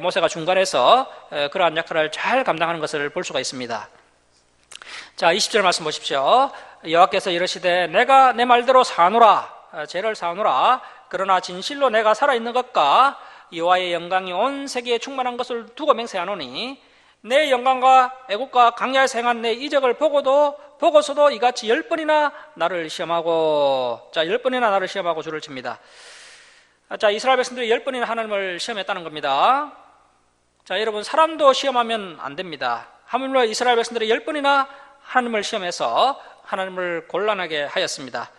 모세가 중간에서 그러한 역할을 잘 감당하는 것을 볼 수가 있습니다. 자, 20절 말씀 보십시오. 여호와께서 이르시되 내가 내 말대로 사노라, 죄를 사노라. 그러나 진실로 내가 살아있는 것과 여호와의 영광이 온 세계에 충만한 것을 두고 맹세하노니 내 영광과 애국과 강야에서 행한 내 이적을 보고서도 이같이 10번이나 나를 시험하고, 자, 10번이나 나를 시험하고 줄을 칩니다. 자, 이스라엘 백성들이 10번이나 하나님을 시험했다는 겁니다. 자, 여러분, 사람도 시험하면 안 됩니다. 하물며 이스라엘 백성들이 10번이나 하나님을 시험해서 하나님을 곤란하게 하였습니다.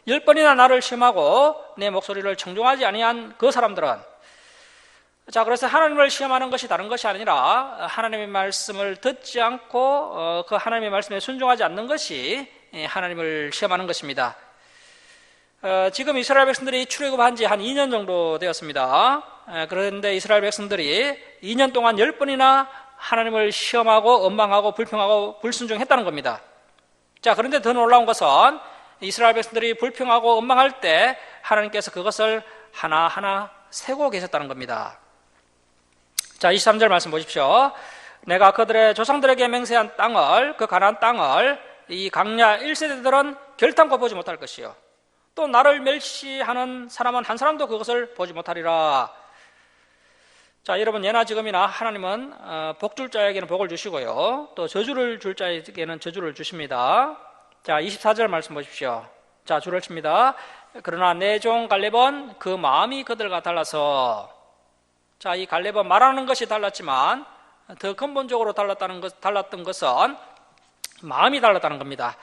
10번이나 나를 시험하고 내 목소리를 청종하지 아니한 그 사람들은, 자, 그래서 하나님을 시험하는 것이 다른 것이 아니라 하나님의 말씀을 듣지 않고 그 하나님의 말씀에 순종하지 않는 것이 하나님을 시험하는 것입니다. 지금 이스라엘 백성들이 출애굽한 지 한 2년 정도 되었습니다. 그런데 이스라엘 백성들이 2년 동안 10번이나 하나님을 시험하고 원망하고 불평하고 불순종했다는 겁니다. 자, 그런데 더 놀라운 것은 이스라엘 백성들이 불평하고 원망할 때 하나님께서 그것을 하나하나 세고 계셨다는 겁니다. 자, 23절 말씀 보십시오. 내가 그들의 조상들에게 맹세한 땅을, 그 가나안 땅을 이 강야 1세대들은 결탄코 보지 못할 것이요, 또 나를 멸시하는 사람은 한 사람도 그것을 보지 못하리라. 자, 여러분, 예나 지금이나 하나님은 복 줄 자에게는 복을 주시고요, 또 저주를 줄 자에게는 저주를 주십니다. 자, 24절 말씀 보십시오. 자, 줄을 칩니다. 그러나 내 종 갈렙은 그 마음이 그들과 달라서, 자, 이 갈렙은 말하는 것이 달랐지만 더 근본적으로 달랐던 것은 마음이 달랐다는 겁니다.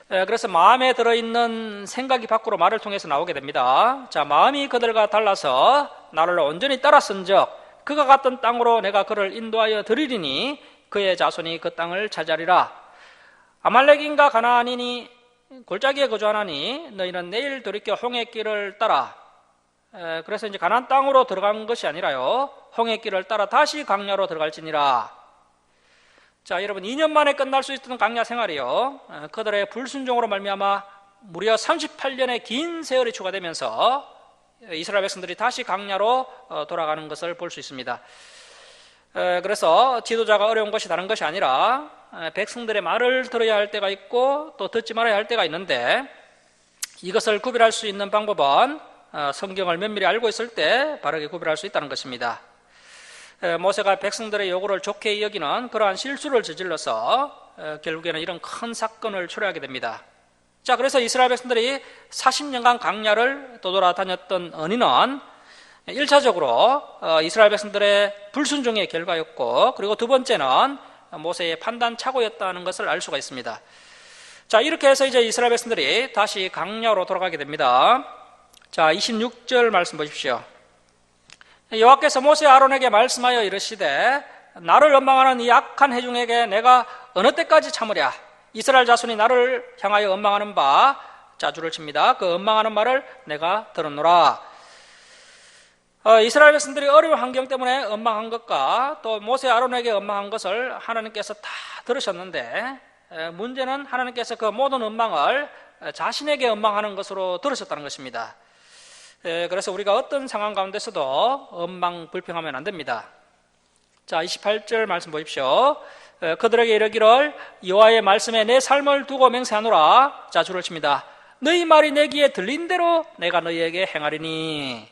그래서 마음에 들어있는 생각이 밖으로 말을 통해서 나오게 됩니다. 자, 마음이 그들과 달라서 나를 온전히 따랐은즉 그가 갔던 땅으로 내가 그를 인도하여 드리리니 그의 자손이 그 땅을 차지하리라. 아말렉인과 가나안인이 골짜기에 거주하나니 너희는 내일 돌이켜 홍해 길을 따라, 그래서 이제 가나안 땅으로 들어간 것이 아니라요, 홍해 길을 따라 다시 강야로 들어갈지니라. 자, 여러분, 2년 만에 끝날 수 있던 강야 생활이요, 그들의 불순종으로 말미암아 무려 38년의 긴 세월이 추가되면서 이스라엘 백성들이 다시 강야로 돌아가는 것을 볼 수 있습니다. 그래서 지도자가 어려운 것이 다른 것이 아니라 백성들의 말을 들어야 할 때가 있고 또 듣지 말아야 할 때가 있는데, 이것을 구별할 수 있는 방법은 성경을 면밀히 알고 있을 때 바르게 구별할 수 있다는 것입니다. 모세가 백성들의 요구를 좋게 여기는 그러한 실수를 저질러서 결국에는 이런 큰 사건을 초래하게 됩니다. 자, 그래서 이스라엘 백성들이 40년간 강야를 떠돌아다녔던 언인은 1차적으로 이스라엘 백성들의 불순종의 결과였고, 그리고 두 번째는 모세의 판단 착오였다는 것을 알 수가 있습니다. 자, 이렇게 해서 이제 이스라엘 백성들이 다시 강야로 돌아가게 됩니다. 자, 26절 말씀 보십시오. 여호와께서 모세 아론에게 말씀하여 이르시되 나를 원망하는 이 악한 회중에게 내가 어느 때까지 참으랴. 이스라엘 자손이 나를 향하여 원망하는 바, 자주를 칩니다. 그 원망하는 말을 내가 들었노라. 이스라엘 백성들이 어려운 환경 때문에 원망한 것과 또 모세 아론에게 원망한 것을 하나님께서 다 들으셨는데, 문제는 하나님께서 그 모든 원망을 자신에게 원망하는 것으로 들으셨다는 것입니다. 그래서 우리가 어떤 상황 가운데서도 원망 불평하면 안 됩니다. 자, 28절 말씀 보십시오. 그들에게 이르기를 여호와의 말씀에 내 삶을 두고 맹세하노라. 자, 줄을 칩니다. 너희 말이 내 귀에 들린 대로 내가 너희에게 행하리니.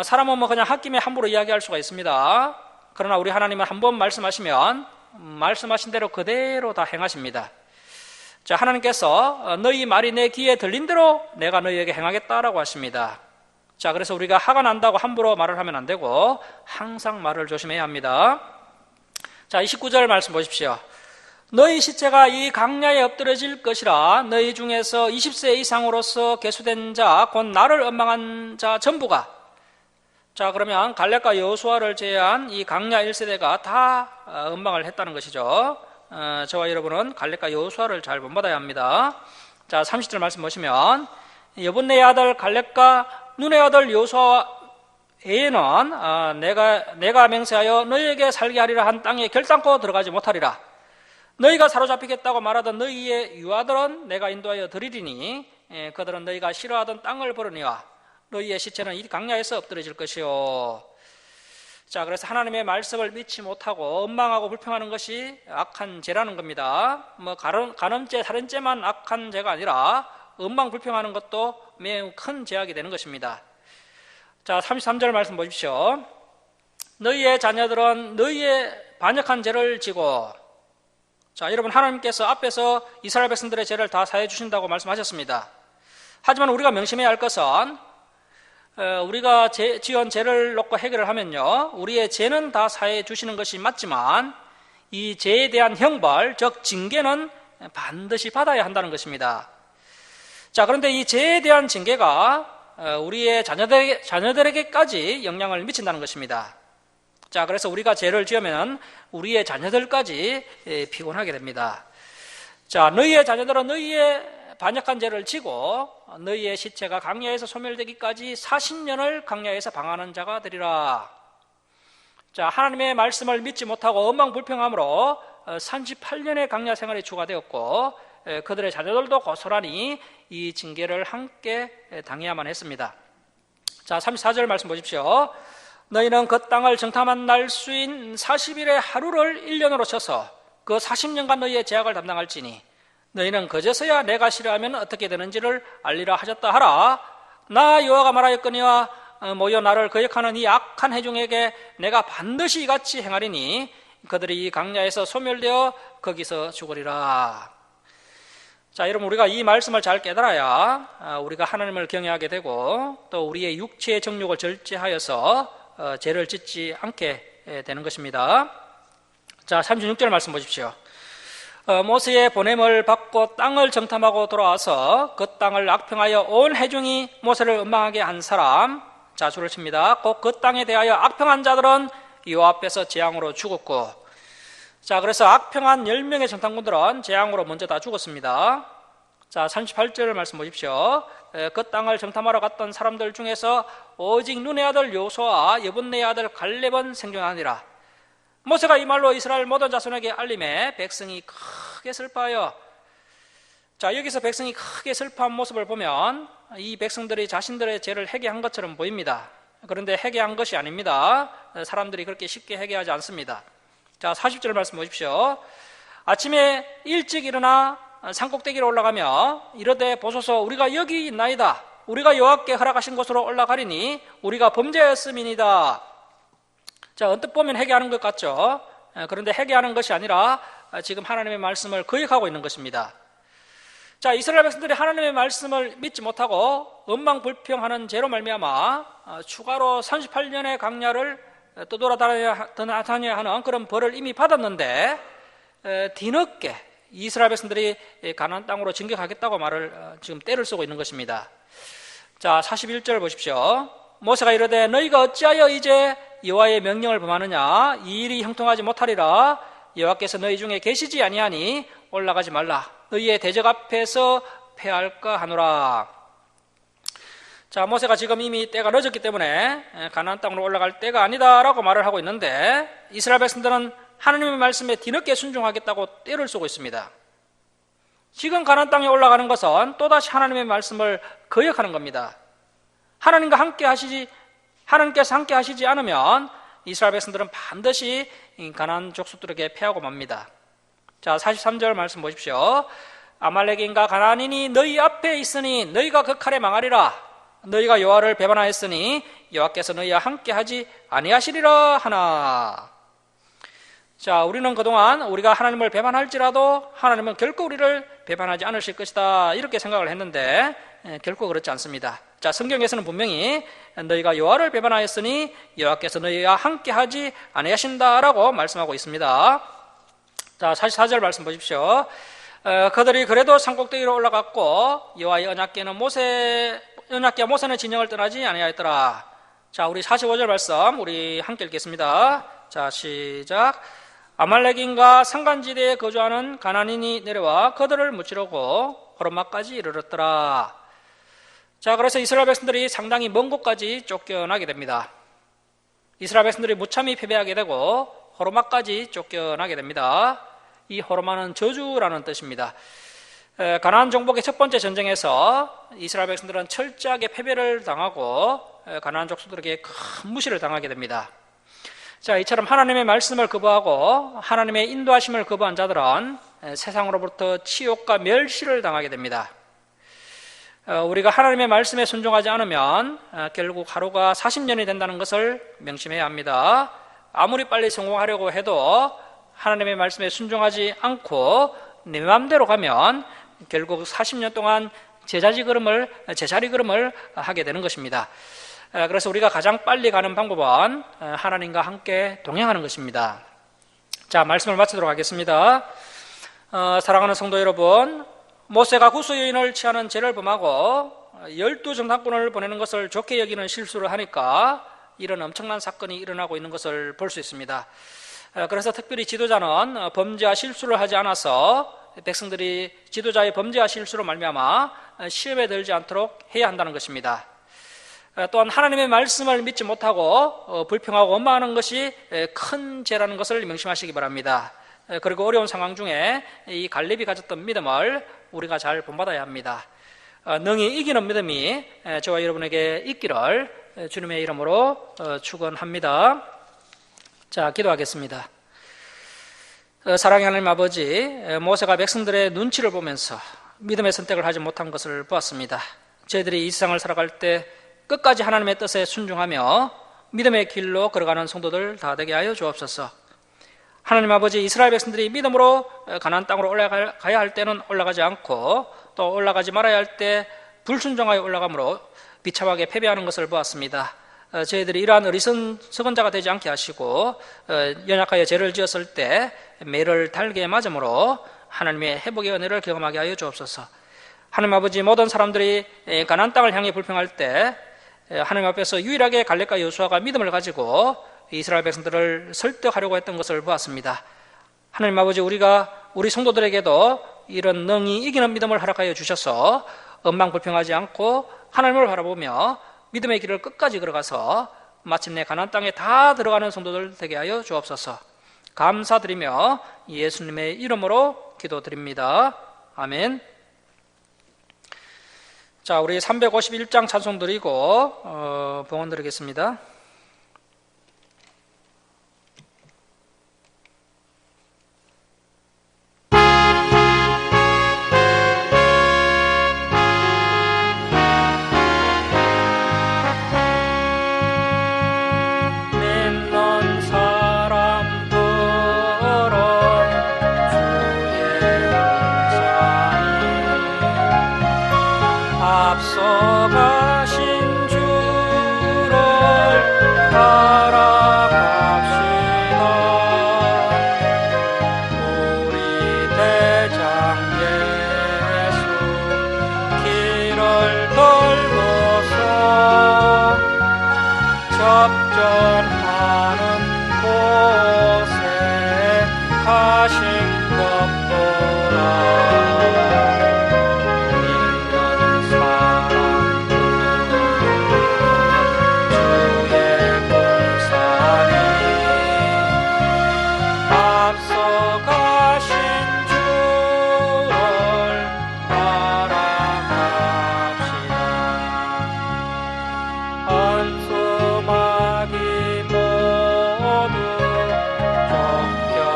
사람은 그냥 홧김에 함부로 이야기할 수가 있습니다. 그러나 우리 하나님은 한번 말씀하시면 말씀하신 대로 그대로 다 행하십니다. 자, 하나님께서 너희 말이 내 귀에 들린 대로 내가 너희에게 행하겠다라고 하십니다. 자, 그래서 우리가 화가 난다고 함부로 말을 하면 안 되고 항상 말을 조심해야 합니다. 자, 29절 말씀 보십시오. 너희 시체가 이 강야에 엎드려질 것이라. 너희 중에서 20세 이상으로서 계수된 자 곧 나를 원망한 자 전부가. 자, 그러면 갈렙과 여호수아를 제외한 이 강야 1세대가 다 원망을 했다는 것이죠. 저와 여러분은 갈렙과 여호수아를 잘 본받아야 합니다. 자, 30절 말씀 보시면 여분네의 아들 갈렙과 눈의 아들 여호수아 외에는 내가 맹세하여 너희에게 살게 하리라 한 땅에 결단코 들어가지 못하리라. 너희가 사로잡히겠다고 말하던 너희의 유아들은 내가 인도하여 드리리니 그들은 너희가 싫어하던 땅을 버르니와 너희의 시체는 이 강야에서 엎드려질 것이요. 자, 그래서 하나님의 말씀을 믿지 못하고 원망하고 불평하는 것이 악한 죄라는 겁니다. 간음죄, 살인죄만 악한 죄가 아니라 원망 불평하는 것도 매우 큰 죄악이 되는 것입니다. 자, 33절 말씀 보십시오. 너희의 자녀들은 너희의 반역한 죄를 지고. 자, 여러분, 하나님께서 앞에서 이스라엘 백성들의 죄를 다 사해 주신다고 말씀하셨습니다. 하지만 우리가 명심해야 할 것은 우리가 지은 죄를 놓고 해결을 하면요, 우리의 죄는 다 사해 주시는 것이 맞지만 이 죄에 대한 형벌, 즉 징계는 반드시 받아야 한다는 것입니다. 자, 그런데 이 죄에 대한 징계가 우리의 자녀들에게까지 영향을 미친다는 것입니다. 자, 그래서 우리가 죄를 지으면 우리의 자녀들까지 피곤하게 됩니다. 자, 너희의 자녀들은 너희의 반역한 죄를 지고 너희의 시체가 강야에서 소멸되기까지 40년을 강야에서 방황하는 자가 되리라. 자, 하나님의 말씀을 믿지 못하고 원망 불평함으로 38년의 강야 생활이 추가되었고 그들의 자녀들도 고스란히 이 징계를 함께 당해야만 했습니다. 자, 34절 말씀 보십시오. 너희는 그 땅을 정탐한 날수인 40일의 하루를 1년으로 쳐서 그 40년간 너희의 제약을 담당할지니 너희는 그제서야 내가 싫어하면 어떻게 되는지를 알리라 하셨다 하라. 나 여호와가 말하였거니와 모여 나를 거역하는 이 악한 회중에게 내가 반드시 이같이 행하리니 그들이 이 강야에서 소멸되어 거기서 죽으리라. 자, 여러분, 우리가 이 말씀을 잘 깨달아야 우리가 하나님을 경외하게 되고 또 우리의 육체의 정욕을 절제하여서 죄를 짓지 않게 되는 것입니다. 자, 36절 말씀 보십시오. 모세의 보냄을 받고 땅을 정탐하고 돌아와서 그 땅을 악평하여 온 회중이 모세를 원망하게 한 사람, 자, 줄을 칩니다. 곧 그 땅에 대하여 악평한 자들은 여호와 앞에서 재앙으로 죽었고. 자, 그래서 악평한 10명의 정탐꾼들은 재앙으로 먼저 다 죽었습니다. 자, 38절 말씀 보십시오. 그 땅을 정탐하러 갔던 사람들 중에서 오직 눈의 아들 여호수아와 여분네의 아들 갈렙은 생존하니라. 모세가 이 말로 이스라엘 모든 자손에게 알림해 백성이 크게 슬퍼하여. 자, 여기서 백성이 크게 슬퍼한 모습을 보면 이 백성들이 자신들의 죄를 회개한 것처럼 보입니다. 그런데 회개한 것이 아닙니다. 사람들이 그렇게 쉽게 회개하지 않습니다. 자, 40절 말씀 보십시오. 아침에 일찍 일어나 산꼭대기로 올라가며 이르되 보소서 우리가 여기 있나이다. 우리가 여호와께 허락하신 곳으로 올라가리니 우리가 범죄였음이니이다. 자, 언뜻 보면 회개하는 것 같죠? 그런데 회개하는 것이 아니라 지금 하나님의 말씀을 거역하고 있는 것입니다. 자, 이스라엘 백성들이 하나님의 말씀을 믿지 못하고 원망 불평하는 죄로 말미암아 추가로 38년의 강야를 떠돌아다녀야 하는 그런 벌을 이미 받았는데 뒤늦게 이스라엘 백성들이 가나안 땅으로 진격하겠다고 말을 지금 때를 쓰고 있는 것입니다. 자, 41절 보십시오. 모세가 이르되 너희가 어찌하여 이제 여호와의 명령을 범하느냐? 이 일이 형통하지 못하리라. 여호와께서 너희 중에 계시지 아니하니 올라가지 말라. 너희의 대적 앞에서 패할까 하노라. 자, 모세가 지금 이미 때가 늦었기 때문에 가나안 땅으로 올라갈 때가 아니다라고 말을 하고 있는데 이스라엘 백성들은 하나님의 말씀에 뒤늦게 순종하겠다고 떼를 쏘고 있습니다. 지금 가나안 땅에 올라가는 것은 또다시 하나님의 말씀을 거역하는 겁니다. 하나님께서 함께 하시지 않으면 이스라엘 백성들은 반드시 가나안 족속들에게 패하고 맙니다. 자, 43절 말씀 보십시오. 아말렉인과 가나안인이 너희 앞에 있으니 너희가 그 칼에 망하리라. 너희가 여호와를 배반하였으니 여호와께서 너희와 함께 하지 아니하시리라 하나. 자, 우리는 그동안 우리가 하나님을 배반할지라도 하나님은 결코 우리를 배반하지 않으실 것이다 이렇게 생각을 했는데 결코 그렇지 않습니다. 자, 성경에서는 분명히 너희가 여호와를 배반하였으니 여호와께서 너희와 함께하지 아니하신다라고 말씀하고 있습니다. 자, 44절 말씀 보십시오. 그들이 그래도 산꼭대기로 올라갔고 여호와의 언약궤와 모세는 진영을 떠나지 아니하였더라. 자, 우리 45절 말씀 우리 함께 읽겠습니다. 자, 시작. 아말렉인과 산간지대에 거주하는 가나안인이 내려와 그들을 무찌르고 호르마까지 이르렀더라. 자, 그래서 이스라엘 백성들이 상당히 먼 곳까지 쫓겨나게 됩니다. 이스라엘 백성들이 무참히 패배하게 되고 호르마까지 쫓겨나게 됩니다. 이 호르마는 저주라는 뜻입니다. 가나안 정복의 첫 번째 전쟁에서 이스라엘 백성들은 철저하게 패배를 당하고 가나안 족속들에게 큰 무시를 당하게 됩니다. 자, 이처럼 하나님의 말씀을 거부하고 하나님의 인도하심을 거부한 자들은 세상으로부터 치욕과 멸시를 당하게 됩니다. 우리가 하나님의 말씀에 순종하지 않으면 결국 하루가 40년이 된다는 것을 명심해야 합니다. 아무리 빨리 성공하려고 해도 하나님의 말씀에 순종하지 않고 내 마음대로 가면 결국 40년 동안 제자리 걸음을 하게 되는 것입니다. 그래서 우리가 가장 빨리 가는 방법은 하나님과 함께 동행하는 것입니다. 자, 말씀을 마치도록 하겠습니다. 사랑하는 성도 여러분, 모세가 구수여인을 취하는 죄를 범하고 12정탐꾼을 보내는 것을 좋게 여기는 실수를 하니까 이런 엄청난 사건이 일어나고 있는 것을 볼 수 있습니다. 그래서 특별히 지도자는 범죄와 실수를 하지 않아서 백성들이 지도자의 범죄와 실수로 말미암아 시험에 들지 않도록 해야 한다는 것입니다. 또한 하나님의 말씀을 믿지 못하고 불평하고 원망하는 것이 큰 죄라는 것을 명심하시기 바랍니다. 그리고 어려운 상황 중에 이 갈렙이 가졌던 믿음을 우리가 잘 본받아야 합니다. 능히 이기는 믿음이 저와 여러분에게 있기를 주님의 이름으로 축원합니다. 자, 기도하겠습니다. 사랑의 하나님 아버지, 모세가 백성들의 눈치를 보면서 믿음의 선택을 하지 못한 것을 보았습니다. 저희들이 이 세상을 살아갈 때 끝까지 하나님의 뜻에 순종하며 믿음의 길로 걸어가는 성도들 다 되게 하여 주옵소서. 하나님 아버지, 이스라엘 백성들이 믿음으로 가나안 땅으로 올라가야 할 때는 올라가지 않고 또 올라가지 말아야 할 때 불순종하여 올라감으로 비참하게 패배하는 것을 보았습니다. 저희들이 이러한 어리석은 자가 되지 않게 하시고 연약하여 죄를 지었을 때 매를 달게 맞음으로 하나님의 회복의 은혜를 경험하게 하여 주옵소서. 하나님 아버지, 모든 사람들이 가나안 땅을 향해 불평할 때 하나님 앞에서 유일하게 갈렙과 여호수아가 믿음을 가지고 이스라엘 백성들을 설득하려고 했던 것을 보았습니다. 하나님 아버지, 우리 성도들에게도 이런 능히 이기는 믿음을 허락하여 주셔서 엄망불평하지 않고 하나님을 바라보며 믿음의 길을 끝까지 걸어가서 마침내 가나안 땅에 다 들어가는 성도들 되게 하여 주옵소서. 감사드리며 예수님의 이름으로 기도드립니다. 아멘. 자, 우리 351장 찬송 드리고 봉헌 드리겠습니다. 앞서가신 주를 따라갑시다. 우리 대장 예수 길을 돌보소. 전하는 곳에 가신 것보다 믿는 사람들은 주의 공산이 앞서 가신 주를 따라갑시다. 안수막이 모두 쫓겨가기는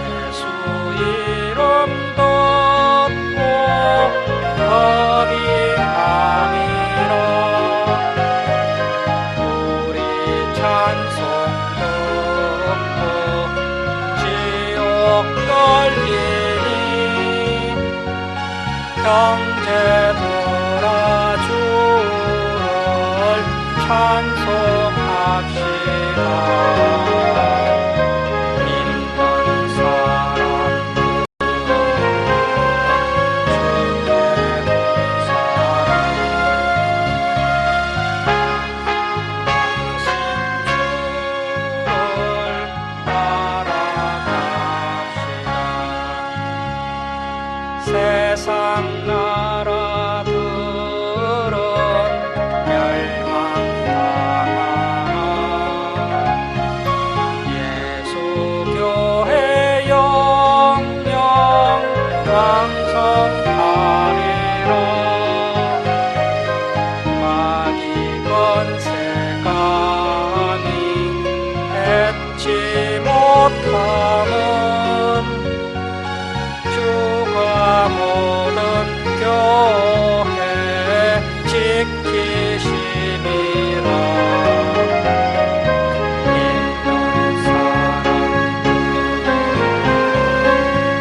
예수 이름 듣고 겁이 아니라 우리 찬송 듣고 지옥 열리니 형제들아 주를 찬송합시다. 믿는 사람들은 주의 공산이 주를 따라갑시다. 세상 나라들은 멸망당하나 예수 교회 영영 왕성하리라. 마귀 건세감이 해치 못함은 주가 모든 교회 지키심이라. 믿는 사람들은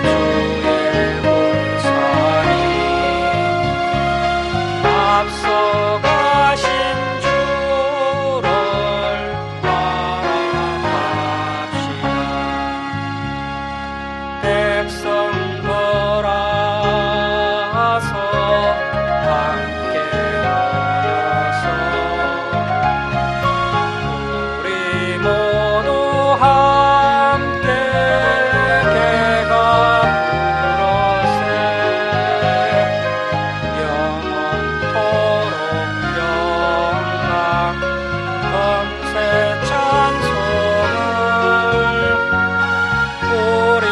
주의 공산이 앞서 가신 주를 따라갑시다. 백성들아서 함께 모여서 우리 모두 함께 개가 부르세. 영원토록 영광 금세 찬송을 우리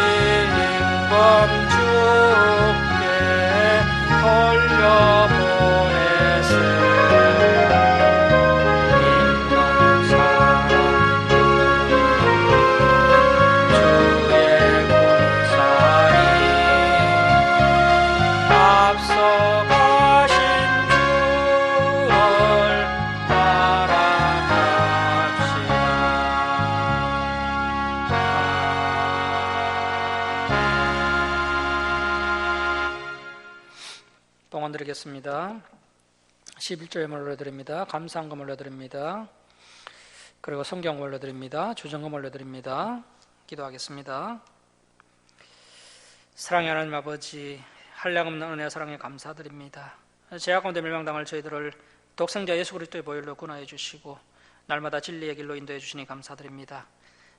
임금 주께 돌려보내세. 믿는 사람들은 주의 공산이 앞서 가신 주를 따라갑시다. 봉헌 드리겠습니다. 11조에 올려드립니다. 감사한금 올려드립니다. 그리고 성경 올려드립니다. 주정금 올려드립니다. 기도하겠습니다. 사랑의 하나님 아버지, 한량없는 은혜 사랑에 감사드립니다. 죄악 가운데 멸망당할 저희들을 독생자 예수 그리스도의 보혈로 구원하여 주시고 날마다 진리의 길로 인도해 주시니 감사드립니다.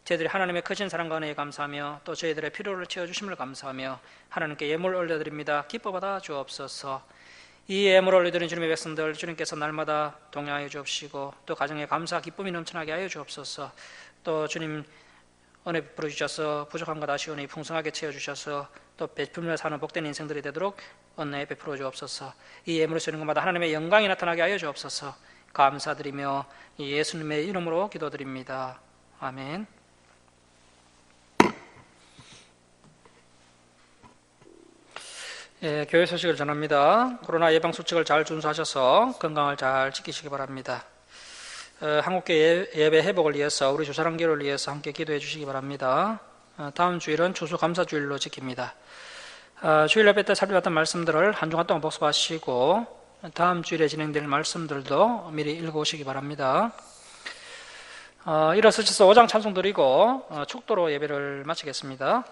저희들이 하나님의 크신 사랑과 은혜에 감사하며 또 저희들의 필요를 채워주심을 감사하며 하나님께 예물 올려드립니다. 기뻐 받아 주옵소서. 이 예물을 올려드린 주님의 백성들 주님께서 날마다 동행하여 주옵시고 또 가정에 감사 기쁨이 넘쳐나게 하여 주옵소서. 또 주님 은혜 베풀어 주셔서 부족한 것 아쉬우니 풍성하게 채워주셔서 또 베풀며 사는 복된 인생들이 되도록 은혜 베풀어 주옵소서. 이 예물을 쓰는 것마다 하나님의 영광이 나타나게 하여 주옵소서. 감사드리며 예수님의 이름으로 기도드립니다. 아멘. 교회 소식을 전합니다. 코로나 예방 수칙을 잘 준수하셔서 건강을 잘 지키시기 바랍니다. 한국교회 예배 회복을 위해서 우리 주사랑교를 위해서 함께 기도해 주시기 바랍니다. 다음 주일은 추수감사주일로 지킵니다. 주일 예배 때 살펴봤던 말씀들을 한 주간 동안 복습하시고 다음 주일에 진행될 말씀들도 미리 읽어오시기 바랍니다. 일어서셔서 5장 찬송 드리고 축도로 예배를 마치겠습니다.